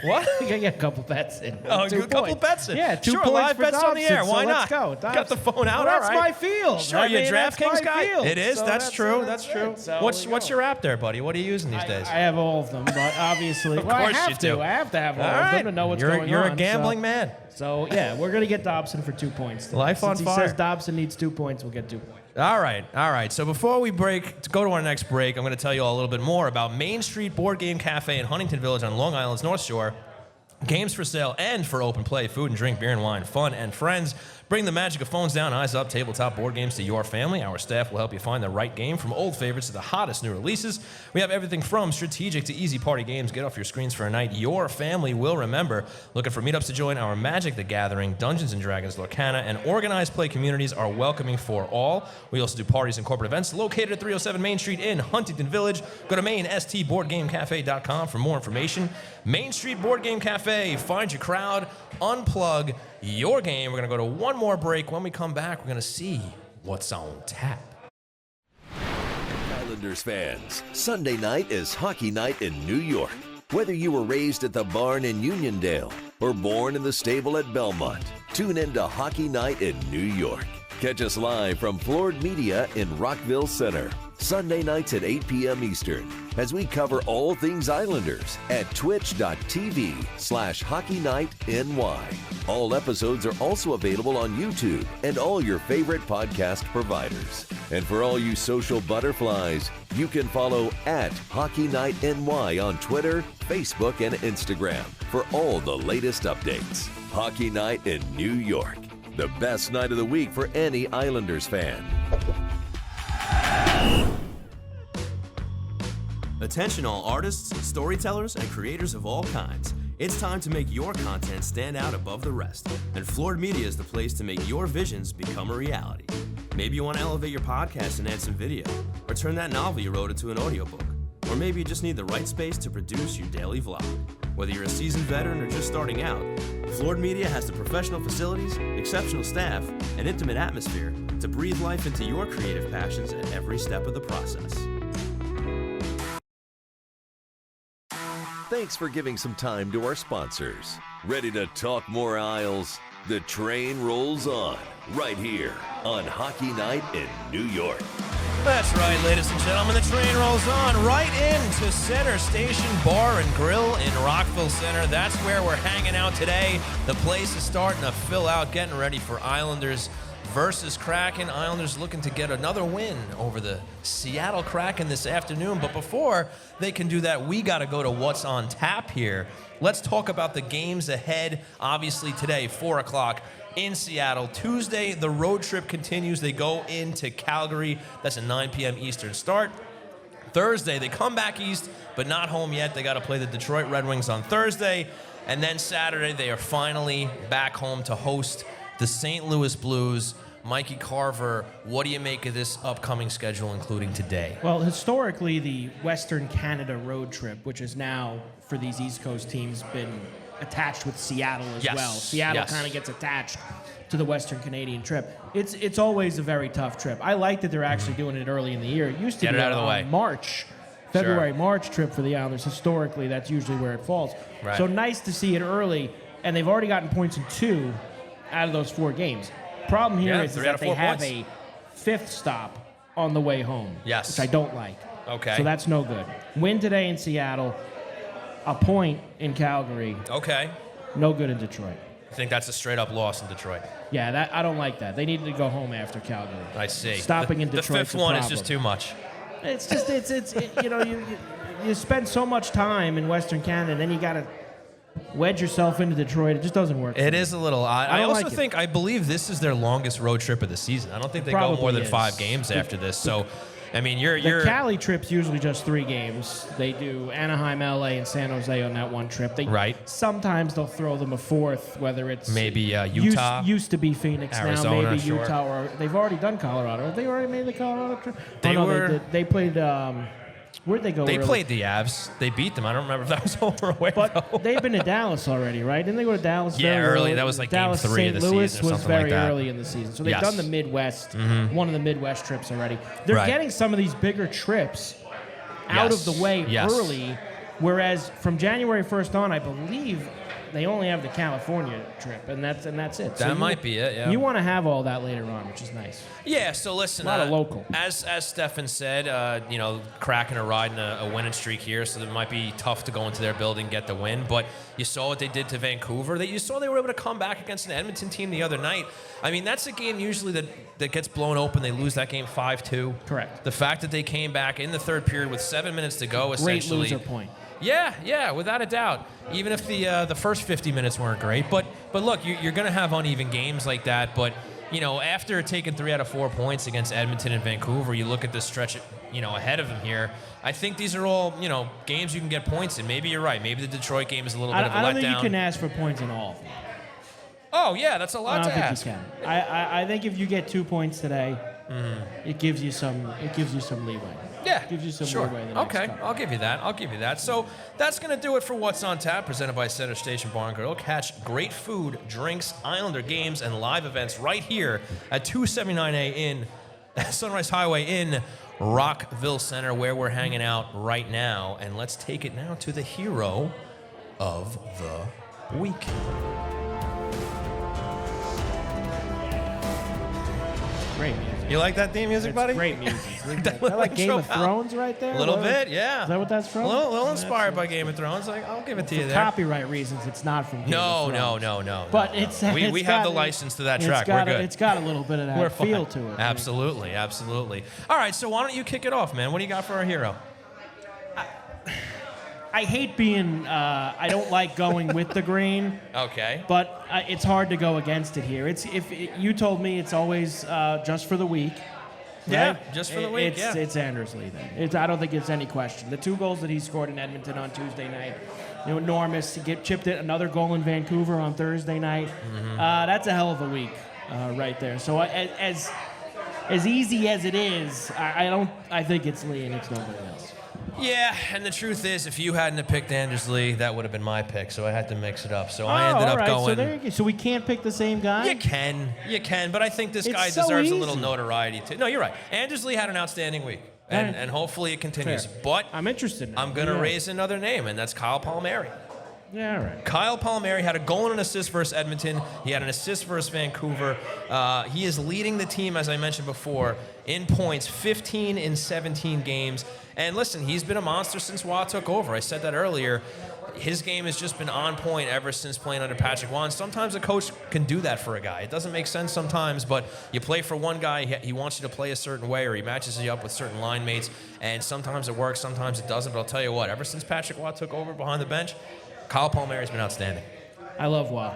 S2: What?
S3: we got to get a couple bets in.
S2: Oh,
S3: 2
S2: a couple
S3: points.
S2: bets in.
S3: Yeah, 2
S2: sure,
S3: points
S2: live
S3: for
S2: bets on the
S3: Dobson,
S2: air.
S3: so
S2: Why
S3: let's
S2: not?
S3: go.
S2: Got the phone out.
S3: Well, that's
S2: all right.
S3: my field.
S2: Sure,
S3: I
S2: you
S3: mean, that's
S2: DraftKings
S3: my
S2: guy?
S3: field.
S2: It is.
S3: So
S2: that's true. That's
S3: it.
S2: true.
S3: So
S2: What's your app there, buddy? What are you using these days?
S3: I have all of them, but obviously,
S2: Of
S3: well, I
S2: course
S3: have
S2: you
S3: to.
S2: do.
S3: I have to have all
S2: All
S3: of
S2: right.
S3: them to know what's going on.
S2: You're a gambling man.
S3: So yeah, we're gonna get Dobson for 2 points. Today.
S2: Life on
S3: Since
S2: fire.
S3: He says Dobson needs 2 points. We'll get 2 points.
S2: All right. So before we to go to our next break, I'm going to tell you all a little bit more about Main Street Board Game Cafe in Huntington Village on Long Island's North Shore. Games for sale and for open play, food and drink, beer and wine, fun and friends. Bring the magic of phones down, eyes up, tabletop board games to your family. Our staff will help you find the right game, from old favorites to the hottest new releases. We have everything from strategic to easy party games. Get off your screens for a night your family will remember. Looking for meetups to join? Our Magic the Gathering, Dungeons & Dragons, Lorcana, and organized play communities are welcoming for all. We also do parties and corporate events located at 307 Main Street in Huntington Village. Go to mainstboardgamecafe.com for more information. Main Street Board Game Cafe. Find your crowd, unplug your game. We're going to go to one more break. When we come back, we're going to see what's on tap.
S1: Islanders fans, Sunday night is hockey night in New York. Whether you were raised at the barn in Uniondale or born in the stable at Belmont, tune in to Hockey Night in New York. Catch us live from Floored Media in Rockville Centre, Sunday nights at 8 p.m. Eastern, as we cover all things Islanders at twitch.tv/HockeyNightNY. All episodes are also available on YouTube and all your favorite podcast providers. And for all you social butterflies, you can follow at Hockey Night NY on Twitter, Facebook, and Instagram for all the latest updates. Hockey Night in New York, the best night of the week for any Islanders fan.
S5: Attention all artists, storytellers, and creators of all kinds. It's time to make your content stand out above the rest, and Floored Media is the place to make your visions become a reality. Maybe you want to elevate your podcast and add some video, or turn that novel you wrote into an audiobook, or maybe you just need the right space to produce your daily vlog. Whether you're a seasoned veteran or just starting out, Floored Media has the professional facilities, exceptional staff, and intimate atmosphere to breathe life into your creative passions at every step of the process.
S1: Thanks for giving some time to our sponsors. Ready to talk more Isles? The train rolls on, right here on Hockey Night in New York.
S2: That's right, ladies and gentlemen. The train rolls on right into Center Station Bar and Grill in Rockville Centre. That's where we're hanging out today. The place is starting to fill out, getting ready for Islanders versus Kraken. Islanders looking to get another win over the Seattle Kraken this afternoon. But before they can do that, we got to go to what's on tap here. Let's talk about the games ahead. Obviously today, 4 o'clock in Seattle. Tuesday, the road trip continues. They go into Calgary. That's a 9 p.m. Eastern start. Thursday, they come back east, but not home yet. They got to play the Detroit Red Wings on Thursday. And then Saturday, they are finally back home to host the St. Louis Blues. Mikey Carver, what do you make of this upcoming schedule, including today?
S3: Well, historically, the Western Canada road trip, which is now, for these East Coast teams, been attached with Seattle as
S2: Yes.
S3: well. Seattle kind of gets attached to the Western Canadian trip. It's always a very tough trip. I like that they're actually doing it early in the year. It used to
S2: Get
S3: be
S2: it out of the way.
S3: February, March trip for the Islanders. Historically, that's usually where it falls.
S2: Right.
S3: So nice to see it early, and they've already gotten points in 2 out of those 4 games. Problem here is
S2: 3 out
S3: that
S2: of
S3: they
S2: 4
S3: have
S2: points.
S3: a 5th stop on the way home.
S2: Yes.
S3: Which I don't like.
S2: Okay.
S3: So that's no good. Win today in Seattle, a point in Calgary,
S2: Okay.
S3: no good in Detroit.
S2: I think that's a straight-up loss in Detroit.
S3: Yeah, I don't like that. They needed to go home after Calgary.
S2: I see.
S3: Stopping in
S2: The
S3: Detroit's
S2: fifth
S3: a
S2: one is
S3: problem.
S2: just too much.
S3: It's just you spend so much time in Western Canada, and then you got to wedge yourself into Detroit. It just doesn't work.
S2: It is a little odd. I
S3: don't
S2: also
S3: like it.
S2: think, I believe this is their longest road trip of the season. I don't think they go
S3: Probably
S2: more than
S3: is.
S2: 5 games after this. So, I mean,
S3: The
S2: you're
S3: Cali trip's usually just 3 games. They do Anaheim, LA, and San Jose on that one trip.
S2: Right.
S3: Sometimes they'll throw them a 4th, whether it's
S2: maybe Utah.
S3: Used to be Phoenix,
S2: Arizona,
S3: now maybe
S2: sure.
S3: Utah, or they've already done Colorado. Have they already made the Colorado trip?
S2: They
S3: oh, no,
S2: were-
S3: They played Where'd they go?
S2: They
S3: early?
S2: played the Avs. They beat them. I don't remember if that was home or away.
S3: But they've been to Dallas already, right? Didn't they go to Dallas?
S2: Yeah,
S3: very
S2: early. That was like
S3: Dallas,
S2: game 3 of
S3: St.
S2: the
S3: Louis
S2: season or
S3: was
S2: something like
S3: very
S2: that.
S3: early in the season. So they've
S2: Yes.
S3: done the Midwest, one of the Midwest trips already. They're
S2: Right.
S3: getting some of these bigger trips out
S2: Yes.
S3: of the way
S2: Yes.
S3: early, whereas from January 1st on, I believe they only have the California trip, and that's it.
S2: That might be it, yeah.
S3: You want to have all that later on, which is nice.
S2: Yeah, so listen.
S3: A lot of local.
S2: As Stefen said, Kraken are riding a winning streak here, so it might be tough to go into their building and get the win. But you saw what they did to Vancouver. You saw they were able to come back against an Edmonton team the other night. I mean, that's a game usually that gets blown open. They lose that game 5-2.
S3: Correct.
S2: The fact that they came back in the third period with 7 minutes to go, essentially.
S3: Great loser point.
S2: Yeah, without a doubt. Even if the first 50 minutes weren't great, but look, you're going to have uneven games like that. But after taking 3 out of 4 points against Edmonton and Vancouver, you look at this stretch, ahead of them here. I think these are all games you can get points in. Maybe you're right. Maybe the Detroit game is a little bit of a letdown.
S3: I don't think you can ask for points in all of them.
S2: Oh yeah, that's a lot to ask.
S3: I don't think you can. I think if you get 2 points today, it gives you some leeway.
S2: Yeah,
S3: gives you some
S2: sure.
S3: leeway. The next
S2: Okay,
S3: couple.
S2: I'll give you that. So that's going to do it for What's on Tap, presented by Center Station Bar and Grill. Catch great food, drinks, Islander games, and live events right here at 279A in Sunrise Highway in Rockville Centre, where we're hanging out right now. And let's take it now to the hero of the week.
S3: Great music.
S2: You like that theme music,
S3: It's
S2: buddy?
S3: great music. I like Game of Thrones right there.
S2: A little
S3: What-
S2: bit, yeah.
S3: Is that what that's from?
S2: A little inspired by Game of Thrones. I'll give it to you
S3: For
S2: there.
S3: copyright reasons, it's not from Game of Thrones.
S2: No.
S3: But it's
S2: we
S3: it's
S2: have
S3: got-
S2: the license to that
S3: it's
S2: track.
S3: got
S2: We're good.
S3: It's got a little bit of that
S2: We're
S3: feel
S2: fine.
S3: to it.
S2: Absolutely. All right, so why don't you kick it off, man? What do you got for our hero?
S3: I hate being. I don't like going with the grain.
S2: Okay.
S3: But it's hard to go against it here. You told me it's always just for the week.
S2: Yeah,
S3: right?
S2: just for the week.
S3: It's Anders Lee then. I don't think it's any question. The 2 goals that he scored in Edmonton on Tuesday night, enormous. He chipped in another goal in Vancouver on Thursday night. That's a hell of a week right there. So as easy as it is, I think it's Lee and it's nobody else.
S2: Yeah, and the truth is, if you hadn't have picked Anders Lee, that would have been my pick. So I had to mix it up. So I ended up going.
S3: So there you go. So we can't pick the same guy.
S2: You can, but I think this
S3: It's
S2: guy
S3: so
S2: deserves
S3: easy.
S2: a little notoriety too. No, you're right. Anders Lee had an outstanding week, and hopefully it continues.
S3: Fair.
S2: But
S3: I'm interested. Now.
S2: I'm going to
S3: Yeah.
S2: raise another name, and that's Kyle Palmieri.
S3: Yeah, all right.
S2: Kyle Palmieri had a goal and an assist versus Edmonton. He had an assist versus Vancouver. He is leading the team, as I mentioned before, in points, 15 in 17 games. And listen, he's been a monster since Waugh took over. I said that earlier. His game has just been on point ever since playing under Patrick Waugh. Sometimes a coach can do that for a guy. It doesn't make sense sometimes, but you play for one guy, he wants you to play a certain way, or he matches you up with certain line mates, and sometimes it works, sometimes it doesn't. But I'll tell you what, ever since Patrick Waugh took over behind the bench, Kyle Palmieri's been outstanding.
S3: I love Waugh.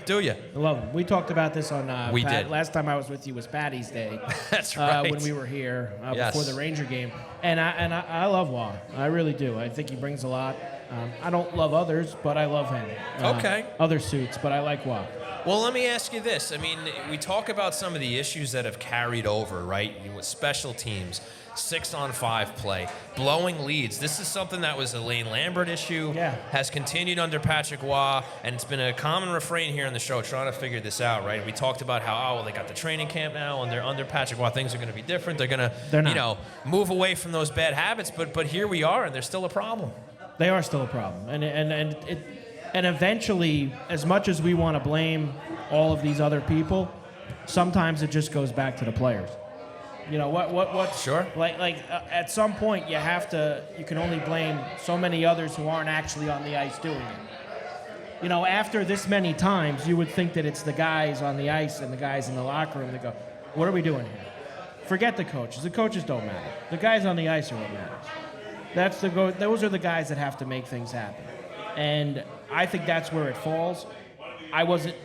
S2: Do you?
S3: I love him. We talked about this on
S2: We did.
S3: last time I was with you was Patty's Day.
S2: That's right.
S3: When we were here
S2: Yes.
S3: before the Ranger game. And I love Waugh. I really do. I think he brings a lot. I don't love others, but I love him.
S2: Okay.
S3: Other suits, but I like Waugh.
S2: Well, let me ask you this. I mean, we talk about some of the issues that have carried over, right? With special teams, 6-on-5 play, blowing leads. This is something that was a Lane Lambert issue, has continued under Patrick Waugh, and it's been a common refrain here on the show trying to figure this out, right? We talked about how, they got the training camp now, and they're under Patrick Waugh. Things are going to be different. They're going to, move away from those bad habits, but here we are, and there's still a problem.
S3: They are still a problem. And eventually, as much as we want to blame all of these other people, sometimes it just goes back to the players. What?
S2: Sure.
S3: At some point, you can only blame so many others who aren't actually on the ice doing it. After this many times, you would think that it's the guys on the ice and the guys in the locker room that go, what are we doing here? Forget the coaches. The coaches don't matter. The guys on the ice are what matters. Those are the guys that have to make things happen. And I think that's where it falls. I wasn't,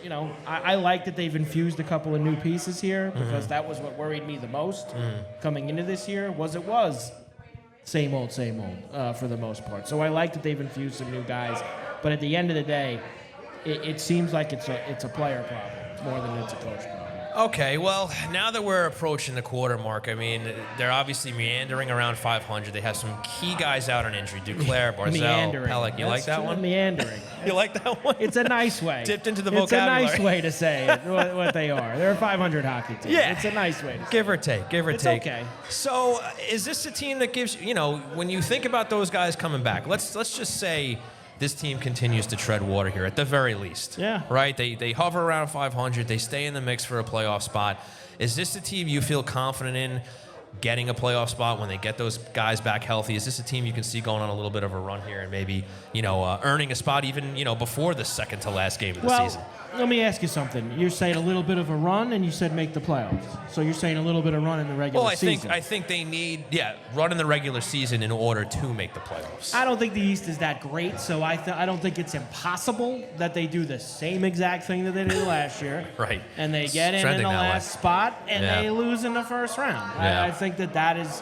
S3: I like that they've infused a couple of new pieces here because that was what worried me the most coming into this year was same old for the most part. So I like that they've infused some new guys. But at the end of the day, it seems like it's a player problem more than it's a coach problem.
S2: Okay, well, now that we're approaching the quarter mark, I mean, they're obviously meandering around 500. They have some key guys out on injury. Duclair, Barzal,
S3: Meandering.
S2: Pellick. You like that one?
S3: Meandering.
S2: You like that one?
S3: It's a nice way.
S2: Dipped into the
S3: It's a
S2: vocabulary.
S3: nice way to say it, what they are. They're a 500 hockey team.
S2: Yeah.
S3: It's a nice way to say it.
S2: Give or take, give or
S3: It's
S2: take.
S3: okay.
S2: So, is this a team that gives, when you think about those guys coming back, let's just say this team continues to tread water here at the very least.
S3: Yeah.
S2: Right? They hover around 500. They stay in the mix for a playoff spot. Is this a team you feel confident in getting a playoff spot when they get those guys back healthy? Is this a team you can see going on a little bit of a run here and maybe, earning a spot even, before the second to last game of the season?
S3: Let me ask you something. You're saying a little bit of a run, and you said make the playoffs. So you're saying a little bit of run in the regular season.
S2: I think they need, run in the regular season in order to make the playoffs.
S3: I don't think the East is that great, so I don't think it's impossible that they do the same exact thing that they did last year.
S2: Right.
S3: And they get in the last spot, and they lose in the first round.
S2: Yeah.
S3: I think that is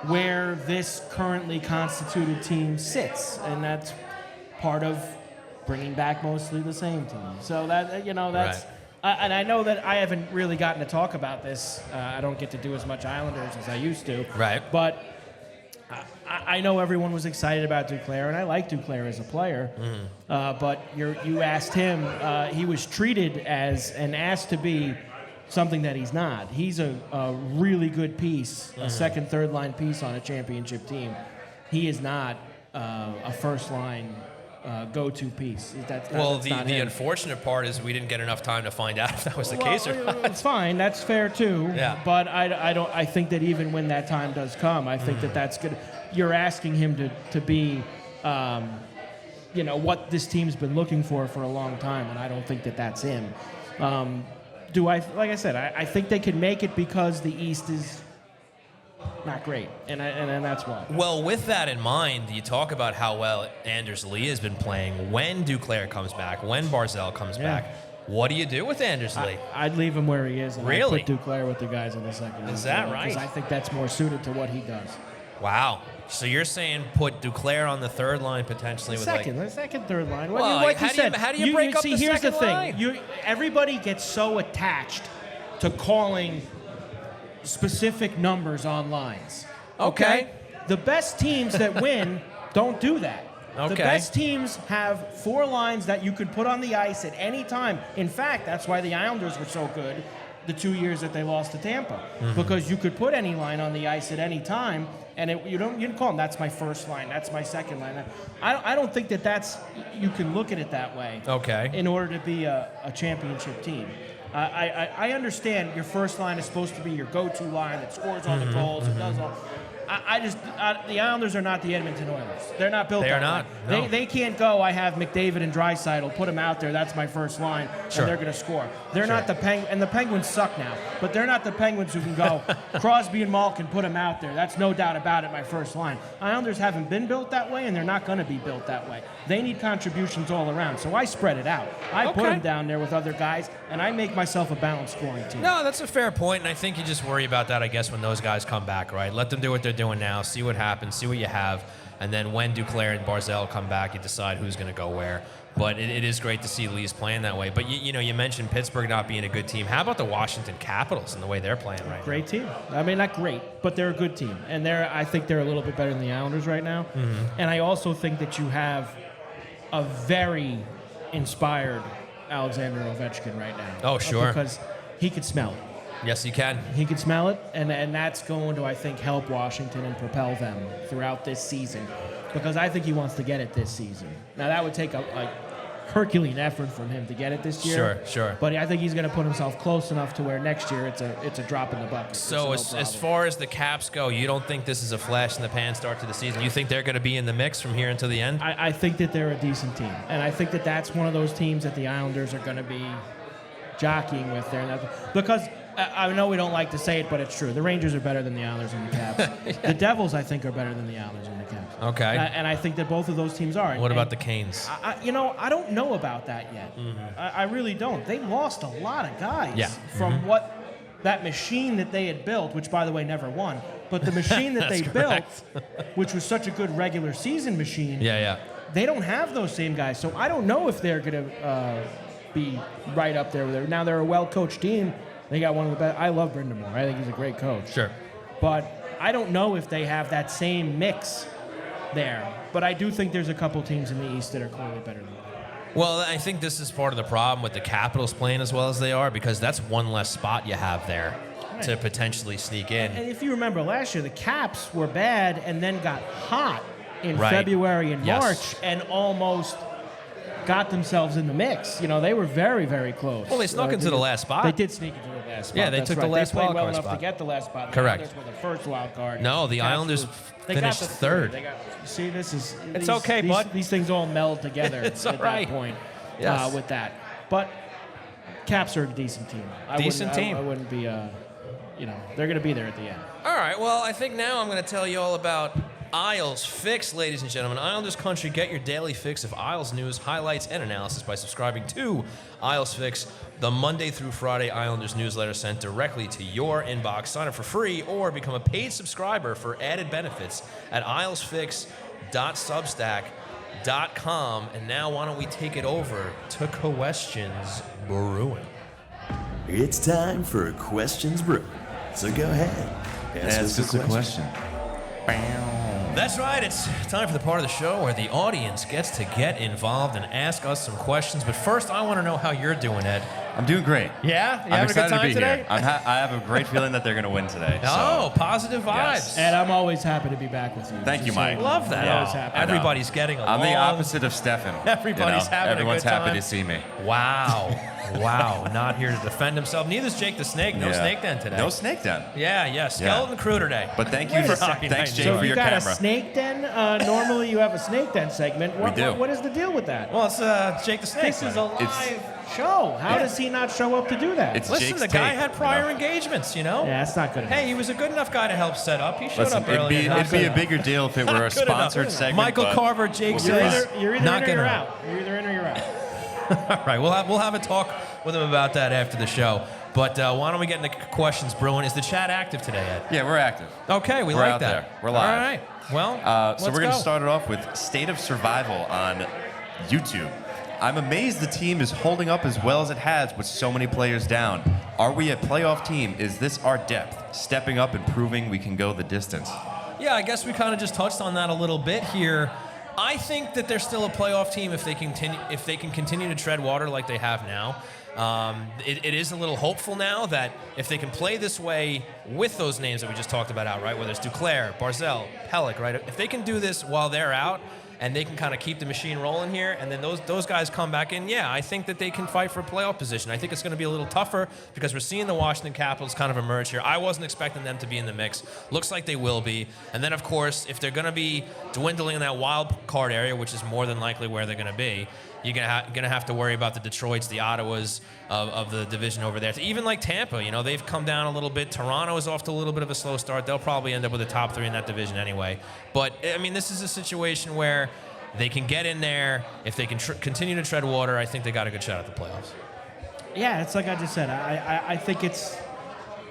S3: where this currently constituted team sits, and that's part of bringing back mostly the same team. So that's
S2: Right.
S3: and I know that I haven't really gotten to talk about this. I don't get to do as much Islanders as I used to.
S2: Right.
S3: But I know everyone was excited about Duclair, and I like Duclair as a player. But you asked him, he was treated as and asked to be something that he's not. He's a really good piece, a second, third line piece on a championship team. He is not a first line go-to piece. That's not
S2: the
S3: him.
S2: unfortunate part is we didn't get enough time to find out if that was the case or not.
S3: It's fine. That's fair too.
S2: Yeah.
S3: But I think that even when that time does come, I think that that's good. You're asking him to be, what this team's been looking for a long time, and I don't think that that's him. Like I said, I think they can make it because the East is not great, and that's why.
S2: Well, with that in mind, you talk about how well Anders Lee has been playing. When Duclair comes back, when Barzal comes back, what do you do with Anders Lee?
S3: I'd leave him where he is, and
S2: Really?
S3: I'd put Duclair with the guys in the second.
S2: Is that right?
S3: Because I think that's more suited to what he does.
S2: Wow. So you're saying put Duclair on the third line potentially with
S3: The second, third line.
S2: Well,
S3: like
S2: how
S3: you
S2: do you-
S3: said,
S2: how do you break up
S3: see,
S2: the
S3: here's
S2: second
S3: the thing.
S2: line?
S3: Everybody gets so attached to calling specific numbers on lines.
S2: Okay.
S3: The best teams that win don't do that.
S2: Okay.
S3: The best teams have 4 lines that you could put on the ice at any time. In fact, that's why the Islanders were so good the 2 years that they lost to Tampa, because you could put any line on the ice at any time, and you didn't call them, that's my first line, that's my second line. I don't think that's you can look at it that way.
S2: Okay.
S3: In order to be a championship team. I understand your first line is supposed to be your go-to line that scores all the goals and does all. The Islanders are not the Edmonton Oilers. They're not built
S2: They
S3: that
S2: are not,
S3: way.
S2: no.
S3: They can't go, I have McDavid and Draisaitl, put them out there, that's my first line,
S2: Sure.
S3: and they're going to score. They're not the Penguins, and the Penguins suck now, but they're not the Penguins who can go, Crosby and Malkin, put them out there. That's no doubt about it, my first line. Islanders haven't been built that way, and they're not going to be built that way. They need contributions all around, so I spread it out. I put them down there with other guys, and I make myself a balanced scoring team.
S2: No, that's a fair point, and I think you just worry about that, I guess, when those guys come back, right? Let them do what they're doing now, see what happens, see what you have, and then when Duclair and Barzal come back, you decide who's going to go where. But it is great to see Lee's playing that way. But you mentioned Pittsburgh not being a good team. How about the Washington Capitals and the way they're playing right now?
S3: Great team. I mean, not great, but they're a good team, and I think they're a little bit better than the Islanders right now. And I also think that you have a very inspired Alexander Ovechkin right now.
S2: Oh, sure.
S3: Because he could smell it.
S2: Yes, you can.
S3: He can smell it, and that's going to, I think, help Washington and propel them throughout this season, because I think he wants to get it this season. Now, that would take a Herculean effort from him to get it this year.
S2: Sure.
S3: But I think he's going to put himself close enough to where next year it's a drop in the bucket.
S2: So as far as the Caps go, you don't think this is a flash in the pan start to the season? You think they're going to be in the mix from here until the end?
S3: I think that they're a decent team, and I think that that's one of those teams that the Islanders are going to be jockeying with there. Because I know we don't like to say it, but it's true. The Rangers are better than the Islanders and the Caps. The Devils, I think, are better than the Islanders and the Caps.
S2: Okay.
S3: And I think that both of those teams are.
S2: What about the Canes?
S3: I don't know about that yet. I really don't. They lost a lot of guys from what that machine that they had built, which, by the way, never won, but the machine that they built, which was such a good regular season machine, they don't have those same guys. So I don't know if they're going to be right up there with it. Now, they're a well-coached team. They got one of the best. I love Brendan Moore. I think he's a great coach.
S2: Sure.
S3: But I don't know if they have that same mix there. But I do think there's a couple teams in the East that are clearly better than them.
S2: Well, I think this is part of the problem with the Capitals playing as well as they are, because that's one less spot you have there to potentially sneak in.
S3: And if you remember last year, the Caps were bad and then got hot in
S2: Right.
S3: February and
S2: Yes.
S3: March and almost got themselves in the mix. You know, they were very, very close.
S2: Well, they snuck into the last spot.
S3: They did sneak into the last spot.
S2: Yeah, they
S3: That's
S2: took the
S3: right.
S2: last
S3: They played
S2: wild
S3: well
S2: card
S3: enough
S2: spot.
S3: to get the last spot.
S2: Correct.
S3: The Islanders were the first wild card.
S2: No, the
S3: Caps
S2: Islanders
S3: they got
S2: finished
S3: the
S2: third.
S3: They got, see, this is
S2: It's
S3: these,
S2: okay,
S3: these,
S2: bud.
S3: These things all meld together
S2: It's
S3: at
S2: all right.
S3: that point.
S2: Yes.
S3: With that, but Caps are a decent team.
S2: Decent team.
S3: I wouldn't be. They're going to be there at the end.
S2: All right, well, I think now I'm going to tell you all about Isles Fix, ladies and gentlemen. Islanders Country, get your daily fix of Isles news, highlights, and analysis by subscribing to Isles Fix, the Monday through Friday Islanders newsletter sent directly to your inbox. Sign up for free or become a paid subscriber for added benefits at ilesfix.substack.com. And now why don't we take it over to Questions Brewing.
S1: It's time for Questions Brew. So go ahead. Ask us a question.
S2: That's right. It's time for the part of the show where the audience gets to get involved and ask us some questions. But first, I want to know how you're doing, Ed.
S7: I'm doing great.
S2: Yeah? You
S7: I'm
S2: having a
S7: excited
S2: good time
S7: to be
S2: today?
S7: here. I have a great feeling that they're going to win today.
S2: Oh, positive vibes.
S7: Yes.
S3: And I'm always happy to be back with you.
S7: Thank you,
S3: Just so
S7: Mike.
S3: know.
S2: Love that.
S3: I'm always happy.
S7: I know.
S2: Everybody's getting along.
S7: I'm the opposite of Stefen.
S2: Everybody's having a good
S7: Everyone's
S2: time.
S7: happy to see me.
S2: Wow. Wow. Not here to defend himself. Neither's Jake the Snake. No
S7: Yeah.
S2: Snake Den today.
S7: No snake den.
S2: Yeah. Skeleton Crew today.
S7: But thank you
S3: Wait a
S7: for
S2: second.
S7: thanks, Jake,
S2: So
S3: So
S7: for
S3: you
S7: your
S3: got
S7: camera.
S3: a snake den? Normally you have a snake den segment. What,
S7: do.
S3: What is the deal with that?
S2: Well, it's Jake the Snake.
S3: This is a live
S7: It's-
S3: show. How does he not show up to do that?
S7: It's
S2: Listen,
S7: Jake's
S2: the guy
S7: take,
S2: had prior
S7: you know?
S2: engagements, you know?
S3: Yeah, that's not good enough.
S2: Hey, he was a good enough guy to help set up. He showed
S7: Listen,
S2: up early.
S7: it'd be a bigger deal if it were a
S2: Good enough.
S7: sponsored segment.
S2: Michael
S7: but
S2: Carver, Jake
S7: we'll
S3: You're
S7: be
S2: says,
S3: either in
S2: not
S3: or
S2: gonna
S3: you're
S2: happen.
S3: out. You're either in or you're out.
S2: All right, we'll have a talk with him about that after the show. But why don't we get into questions brewing? Is the chat active today, Ed?
S7: Yeah, we're active.
S2: Okay, we
S7: We're
S2: like
S7: out
S2: that.
S7: there. We're live.
S2: All right. Well,
S7: So we're going to start it off with State of Survival on YouTube. I'm amazed the team is holding up as well as it has with so many players down. Are we a playoff team? Is this our depth? Stepping up and proving we can go the distance.
S2: Yeah, I guess we kind of just touched on that a little bit here. I think that they're still a playoff team if they can continue to tread water like they have now. It is a little hopeful now that if they can play this way with those names that we just talked about out, right, whether it's Duclair, Barzell, Pelech, right, if they can do this while they're out and they can kind of keep the machine rolling here, and then those guys come back in, yeah, I think that they can fight for a playoff position. I think it's going to be a little tougher because we're seeing the Washington Capitals kind of emerge here. I wasn't expecting them to be in the mix. Looks like they will be. And then, of course, if they're going to be dwindling in that wild card area, which is more than likely where they're going to be, you're gonna have to worry about the Detroits, the Ottawas of the division over there. Even like Tampa, you know, they've come down a little bit. Toronto is off to a little bit of a slow start. They'll probably end up with the top three in that division anyway. But, I mean, this is a situation where they can get in there. If they can continue to tread water, I think they got a good shot at the playoffs.
S3: Yeah, it's like I just said. I think it's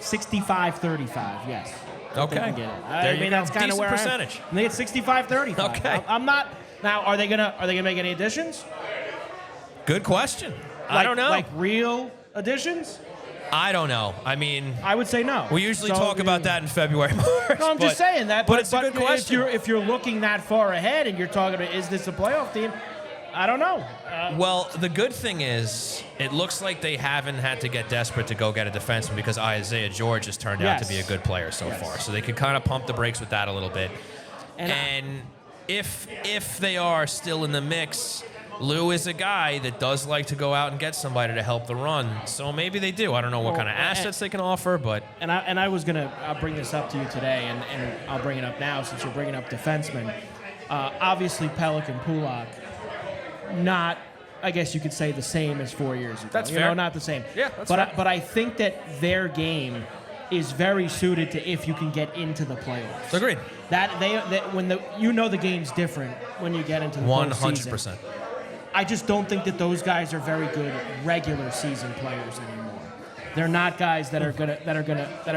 S3: 65-35, yes.
S2: Okay.
S3: They can get it.
S2: There you go.
S3: That's kind
S2: Decent
S3: of where
S2: percentage.
S3: I think it's 65-35.
S2: Okay.
S3: I'm not. Now, are they gonna make any additions?
S2: Good question. I don't know.
S3: Like real additions?
S2: I don't know. I mean,
S3: I would say no.
S2: we usually
S3: So,
S2: talk about that in February, March.
S3: No, I'm just saying that.
S2: But it's a good question.
S3: If you're looking that far ahead and you're talking about is this a playoff team? I don't know.
S2: Well, the good thing is it looks like they haven't had to get desperate to go get a defenseman because Isaiah George has turned out to be a good player so far. So they could kind of pump the brakes with that a little bit. And if they are still in the mix, Lou is a guy that does like to go out and get somebody to help the run. So maybe they do. I don't know what kind of assets they can offer, but
S3: I'll bring this up to you today, and I'll bring it up now since you're bringing up defensemen. Obviously, Pelech and Pulak, not, I guess you could say, the same as 4 years ago.
S2: That's
S3: fair.
S2: fair.
S3: Not the same.
S2: Yeah, that's fair.
S3: But I think that their game is very suited to if you can get into the playoffs.
S2: agreed.
S3: The game's different when you get into the
S2: 100%.
S3: postseason. I just don't think that those guys are very good regular season players anymore. They're not guys that are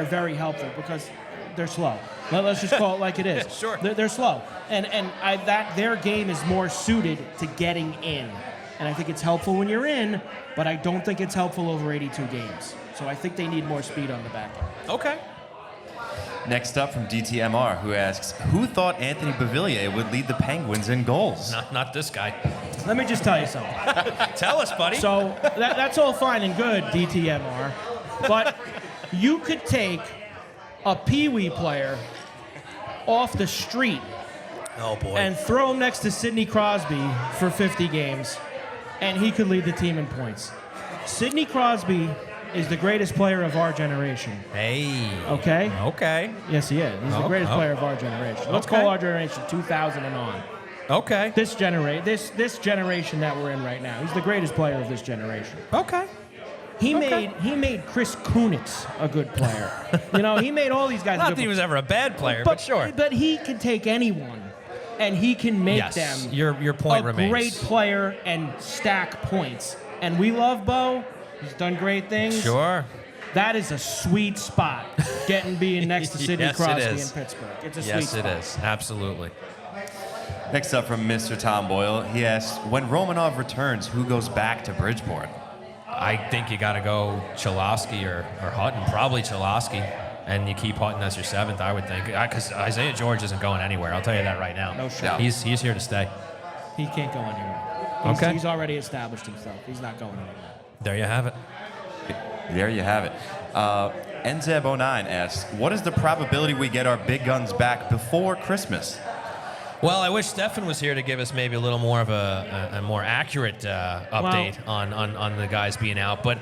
S3: very helpful because they're slow. Let's just call it like it is.
S2: Yeah, sure.
S3: They're slow, and their game is more suited to getting in, and I think it's helpful when you're in, but I don't think it's helpful over 82 games. So I think they need more speed on the back end.
S2: Okay.
S7: Next up from DTMR, who asks, who thought Anthony Beauvillier would lead the Penguins in goals?
S2: Not this guy.
S3: Let me just tell you something.
S2: Tell us, buddy.
S3: So that's all fine and good, DTMR, but you could take a Pee-wee player off the street
S2: oh, boy.
S3: and throw him next to Sidney Crosby for 50 games, and he could lead the team in points. Sidney Crosby is the greatest player of our generation.
S2: Hey.
S3: Okay?
S2: Okay.
S3: Yes, he is. He's the greatest player of our generation. Let's call our generation 2000 and on.
S2: Okay.
S3: This generation that we're in right now. He's the greatest player of this generation.
S2: Okay.
S3: He made Chris Kunitz a good player. He made all these guys.
S2: Not that he was ever a bad player, but sure.
S3: But he can take anyone, and he can make them.
S2: Your point remains.
S3: A great player and stack points. And we love Bo. He's done great things.
S2: Sure.
S3: That is a sweet spot, being next to Sidney
S2: Yes,
S3: Crosby
S2: it
S3: in
S2: is.
S3: Pittsburgh. It's a sweet
S2: Yes,
S3: spot.
S2: it is. Absolutely.
S7: Next up from Mr. Tom Boyle, he asks, when Romanov returns, who goes back to Bridgeport?
S2: I think you got to go Cholowski or Hutton. Probably Cholowski. And you keep Hutton as your 7th, I would think. Because Isaiah George isn't going anywhere. I'll tell you that right now.
S3: No shot.
S2: He's here to stay.
S3: He can't go anywhere. He's already established himself. He's not going anywhere.
S2: There you have it.
S7: There you have it. NZeb09 asks, what is the probability we get our big guns back before Christmas?
S2: Well, I wish Stefen was here to give us maybe a little more of a more accurate update on the guys being out. But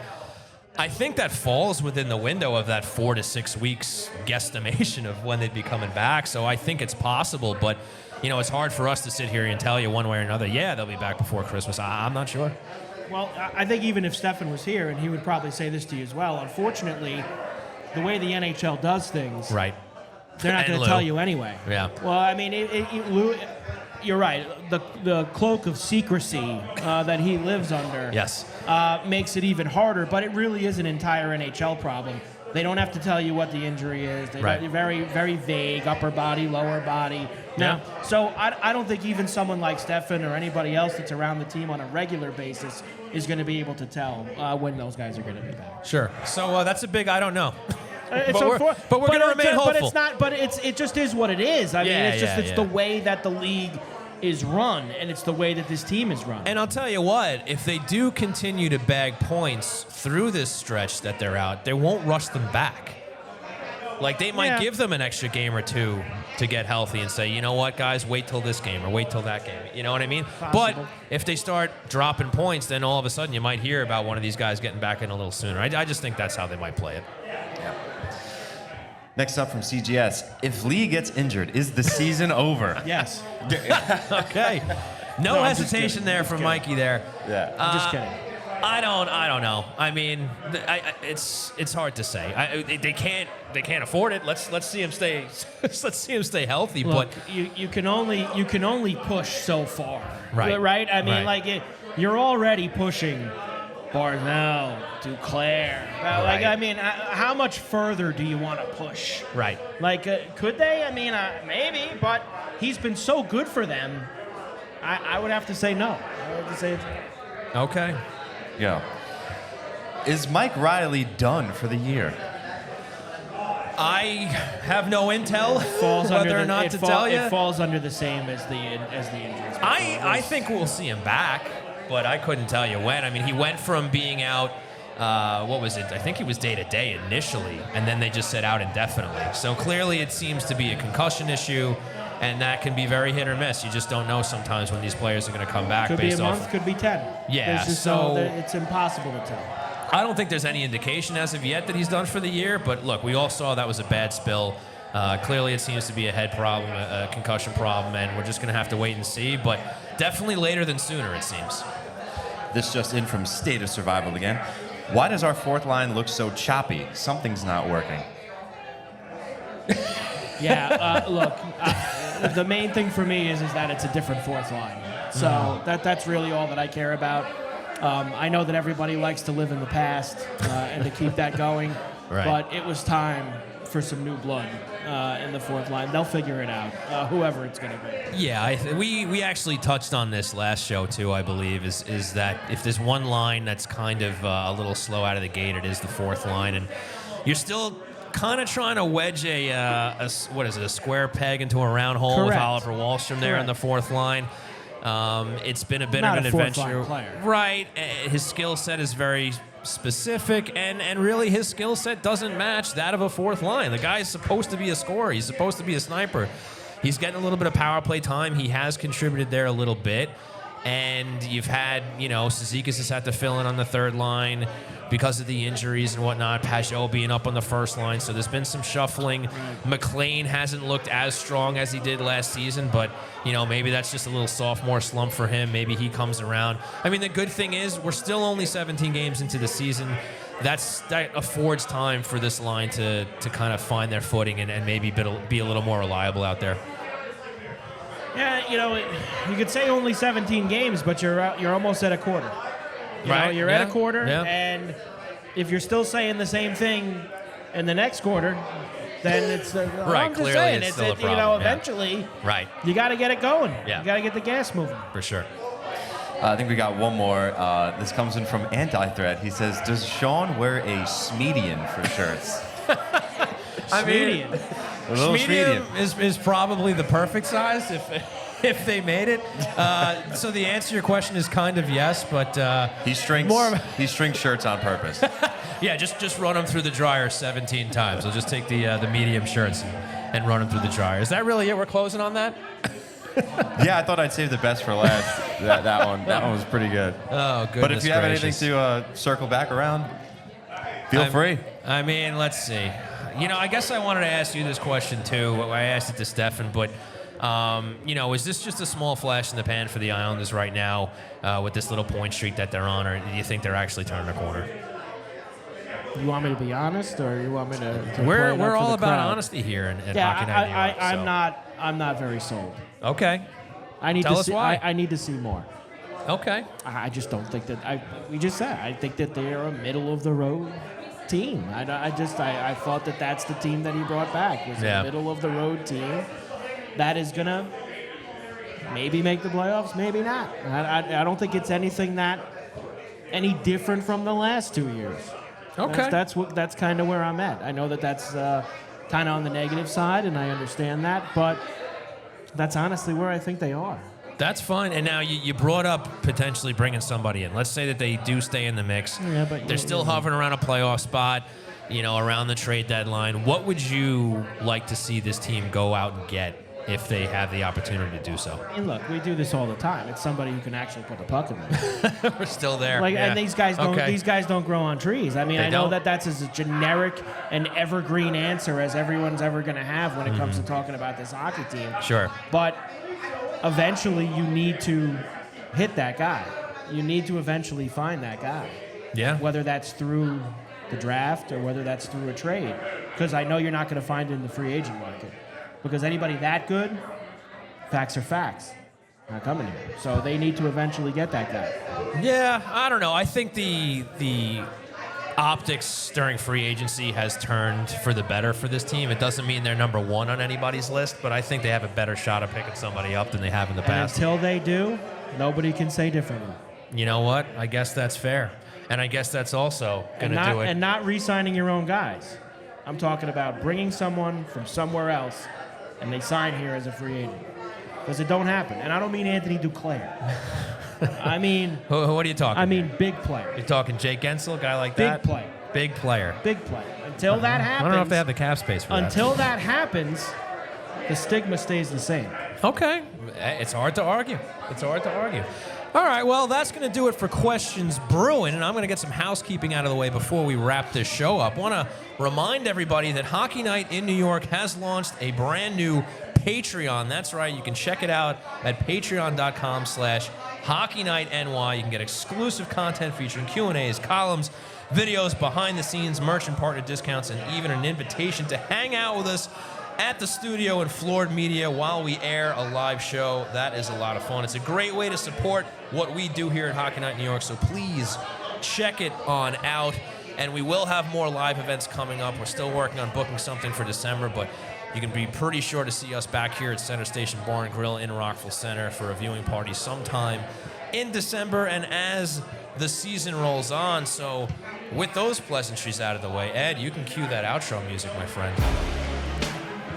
S2: I think that falls within the window of that 4 to 6 weeks guesstimation of when they'd be coming back. So I think it's possible. But, it's hard for us to sit here and tell you one way or another, yeah, they'll be back before Christmas. I'm not sure.
S3: Well, I think even if Stefen was here, and he would probably say this to you as well, unfortunately, the way the NHL does things,
S2: right?
S3: They're not going to tell you anyway.
S2: Yeah.
S3: Well, I mean, you're right. The cloak of secrecy that he lives under makes it even harder, but it really is an entire NHL problem. They don't have to tell you what the injury is. They're very, very vague, upper body, lower body. Now, so I don't think even someone like Stefen or anybody else that's around the team on a regular basis is going to be able to tell when those guys are going to be back.
S2: Sure. So that's a big I don't know.
S3: But
S2: we're going to remain hopeful.
S3: But it's not. But it just is what it is. I mean, it's the way that the league is run, and it's the way that this team is run.
S2: And I'll tell you what, if they do continue to bag points through this stretch that they're out, they won't rush them back. Like, they might give them an extra game or two to get healthy and say, you know what, guys, wait till this game or wait till that game. You know what I mean?
S3: Possible.
S2: But if they start dropping points, then all of a sudden you might hear about one of these guys getting back in a little sooner. I just think that's how they might play it.
S7: Next up from CGS, if Lee gets injured, is the season over?
S3: Yes.
S2: Okay. No hesitation there from Mikey there.
S7: Yeah.
S3: I'm just kidding.
S2: I don't know. I mean, it's hard to say. They can't afford it. Let's see him stay. Let's see him stay healthy.
S3: Look,
S2: but
S3: you can only push so far.
S2: Right.
S3: Right. I mean,
S2: Right.
S3: You're already pushing Barzell, Duclair.
S2: Right.
S3: I mean, how much further do you want to push?
S2: Right.
S3: Could they? I mean, maybe, but he's been so good for them. I would have to say no. I would have to say
S2: Okay.
S7: Yeah. Is Mike Riley done for the year?
S2: I have no intel
S3: falls
S2: whether
S3: under
S2: or not to tell you.
S3: It falls under the same as the injuries.
S2: I think we'll see him back, but I couldn't tell you when. I mean, he went from being out, what was it? I think he was day-to-day initially, and then they just said out indefinitely. So clearly it seems to be a concussion issue, and that can be very hit or miss. You just don't know sometimes when these players are going to come back.
S3: Could be
S2: based
S3: a month,
S2: off.
S3: Could be 10.
S2: Yeah,
S3: it's impossible to tell.
S2: I don't think there's any indication as of yet that he's done for the year, but look, we all saw that was a bad spill. Clearly it seems to be a head problem, a concussion problem, and we're just going to have to wait and see, but definitely later than sooner, it seems.
S7: This just in from State of Survival again. Why does our fourth line look so choppy? Something's not working.
S3: Look, the main thing for me is that it's a different fourth line. So that's really all that I care about. I know that everybody likes to live in the past and to keep that going,
S2: Right.
S3: but it was time for some new blood in the fourth line. They'll figure it out, whoever it's going to be.
S2: Yeah, we actually touched on this last show too, I believe, is that if there's one line that's kind of a little slow out of the gate, it is the fourth line. And you're still kind of trying to wedge a square peg into a round hole.
S3: Correct.
S2: With Oliver Wahlstrom there in the fourth line. It's been a bit
S3: Not
S2: of an
S3: a fourth
S2: adventure.
S3: line player.
S2: Right. His skill set is very specific, and really his skill set doesn't match that of a fourth line. The guy is supposed to be a scorer. He's supposed to be a sniper. He's getting a little bit of power play time. He has contributed there a little bit. And you've had, Cizikas has had to fill in on the third line because of the injuries and whatnot. Pajot being up on the first line. So there's been some shuffling. McLean hasn't looked as strong as he did last season, but, maybe that's just a little sophomore slump for him. Maybe he comes around. I mean, the good thing is we're still only 17 games into the season. That affords time for this line to kind of find their footing and maybe be a little more reliable out there.
S3: Yeah, you could say only 17 games, but you're almost at a quarter. You're at a quarter, and if you're still saying the same thing in the next quarter, then it's
S2: right.
S3: I'm just
S2: Clearly,
S3: saying,
S2: it's still a problem.
S3: Eventually,
S2: right.
S3: You got to get it going.
S2: Yeah.
S3: You got to get the gas moving.
S2: For sure.
S7: I think we got one more. This comes in from Anti-Threat. He says, "Does Sean wear a Smedian for shirts?"
S2: I mean, medium is probably the perfect size if they made it. So the answer to your question is kind of yes, but
S7: he shrinks shirts on purpose.
S2: Yeah, just run them through the dryer 17 times. I'll just take the medium shirts and run them through the dryer. Is that really it? We're closing on that?
S7: Yeah, I thought I'd save the best for last. That one was pretty good.
S2: Oh, goodness
S7: But if you have anything
S2: gracious.
S7: to circle back around, feel free.
S2: I mean, let's see. I guess I wanted to ask you this question too. I asked it to Stefen, but is this just a small flash in the pan for the Islanders right now with this little point streak that they're on, or do you think they're actually turning a corner?
S3: You want me to be honest, or you want me to
S2: We're all about honesty here in Hockey Night New York,
S3: I'm not very sold.
S2: Okay.
S3: I need
S2: Tell
S3: to
S2: us
S3: see.
S2: why.
S3: I need to see more.
S2: Okay.
S3: I just don't think that. We just said. I think that they're a middle of the road team. I thought that that's the team that he brought back was a middle of the road team that is gonna maybe make the playoffs, maybe not. I don't think it's anything any different from the last 2 years.
S2: Okay.
S3: That's kind of where I'm at. I know that that's kind of on the negative side, and I understand that, but that's honestly where I think they are.
S2: That's fine. And now you brought up potentially bringing somebody in. Let's say that they do stay in the mix.
S3: Yeah, but
S2: they're still hovering around a playoff spot, around the trade deadline. What would you like to see this team go out and get if they have the opportunity to do so?
S3: And look, we do this all the time. It's somebody who can actually put the puck in there.
S2: We're still there.
S3: And these guys don't.
S2: Okay.
S3: These guys don't grow on trees. I mean, I know that that's as generic and evergreen answer as everyone's ever going to have when it comes to talking about this hockey team.
S2: Sure.
S3: But eventually, you need to hit that guy. You need to eventually find that guy.
S2: Yeah.
S3: Whether that's through the draft or whether that's through a trade, because I know you're not going to find it in the free agent market. Because anybody that good, facts are facts. Not coming here. So they need to eventually get that guy.
S2: Yeah, I don't know. I think the optics during free agency has turned for the better for this team. It doesn't mean they're number one on anybody's list, but I think they have a better shot of picking somebody up than they have in the past.
S3: Until they do, nobody can say differently.
S2: You know what? I guess that's fair. And I guess that's also going to do it.
S3: And not re-signing your own guys. I'm talking about bringing someone from somewhere else and they sign here as a free agent. Because it don't happen. And I don't mean Anthony Duclair. I mean...
S2: What are you talking?
S3: I mean big player.
S2: You're talking Jake Gensel, a guy like
S3: big
S2: that?
S3: Player.
S2: Big player.
S3: Big player. Until that happens...
S2: I don't know if they have the cap space for that.
S3: Until that happens, the stigma stays the same.
S2: Okay. It's hard to argue. All right, well, that's going to do it for Questions Brewing, and I'm going to get some housekeeping out of the way before we wrap this show up. I want to remind everybody that Hockey Night in New York has launched a brand new Patreon. That's right. You can check it out at patreon.com/HockeyNightNY. You can get exclusive content featuring Q&As, columns, videos, behind-the-scenes, merchant partner discounts, and even an invitation to hang out with us at the studio in Floored Media while we air a live show. That is a lot of fun. It's a great way to support what we do here at Hockey Night New York, so please check it on out. And we will have more live events coming up. We're still working on booking something for December, but you can be pretty sure to see us back here at Center Station Bar and Grill in Rockville Centre for a viewing party sometime in December and as the season rolls on. So with those pleasantries out of the way, Ed, you can cue that outro music, my friend.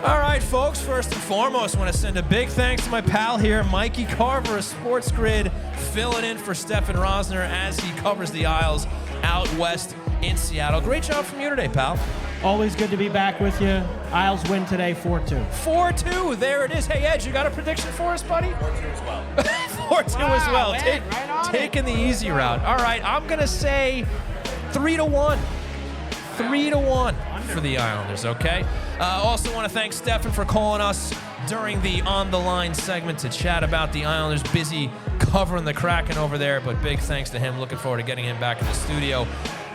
S2: All right, folks, first and foremost, I want to send a big thanks to my pal here, Mikey Carver of SportsGrid, filling in for Stefen Rosner as he covers the Isles out west in Seattle. Great job from you today, pal.
S3: Always good to be back with you. Isles win today, 4-2.
S2: 4-2, there it is. Hey, Ed, you got a prediction for us, buddy? 4-2 as well. 4-2 as well.
S3: Ed,
S2: Taking the easy route. All right, I'm going to say 3-1. 3-1 for the Islanders, okay? Also want to thank Stefen for calling us during the On the Line segment to chat about the Islanders. Busy covering the Kraken over there, but big thanks to him. Looking forward to getting him back in the studio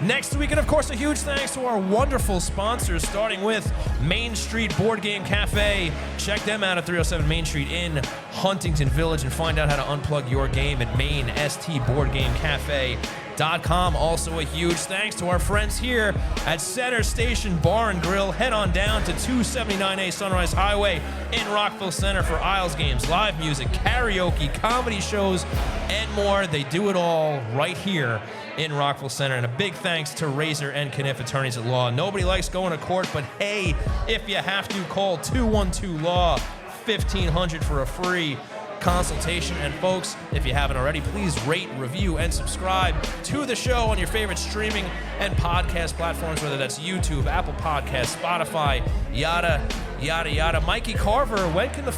S2: next week. And of course, a huge thanks to our wonderful sponsors, starting with Main Street Board Game Cafe. Check them out at 307 Main Street in Huntington Village and find out how to unplug your game at mainstboardgamecafe.com. Also a huge thanks to our friends here at Center Station Bar and Grill. Head on down to 279A Sunrise Highway in Rockville Centre for Isles games, live music, karaoke, comedy shows, and more. They do it all right here in Rockville Centre. And a big thanks to Razor and Kniff Attorneys at Law. Nobody likes going to court, but hey, if you have to, call 212-LAW 1500 for a free consultation. And folks, if you haven't already, please rate, review, and subscribe to the show on your favorite streaming and podcast platforms, whether that's YouTube, Apple Podcasts, Spotify, yada, yada, yada. Mikey Carver, where can the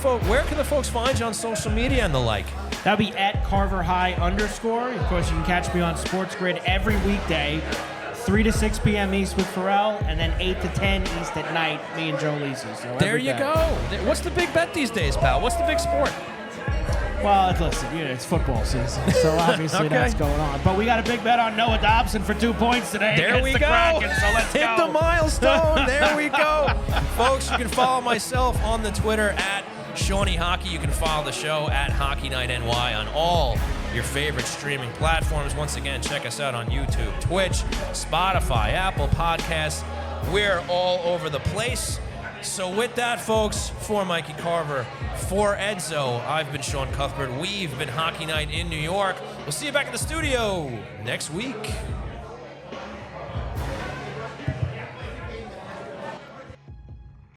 S2: folks find you on social media and the like?
S3: That'll be at @CarverHigh_. Of course, you can catch me on SportsGrid every weekday, 3 to 6 p.m. East with Pharrell, and then 8 to 10 East at night, me and Joe Lisi. So
S2: there you go. What's the big bet these days, pal? What's the big sport?
S3: Well, listen, it's football season, so obviously that's going on. But we got a big bet on Noah Dobson for 2 points today.
S2: There we
S3: the
S2: go.
S3: Kraken, so let's
S2: Hit
S3: go.
S2: the milestone. There we go. Folks, you can follow myself on the Twitter at Seany Hockey. You can follow the show at Hockey Night NY on all your favorite streaming platforms. Once again, check us out on YouTube, Twitch, Spotify, Apple Podcasts. We're all over the place. So with that, folks, for Mikey Carver, for Edzo, I've been Sean Cuthbert. We've been Hockey Night in New York. We'll see you back in the studio next week.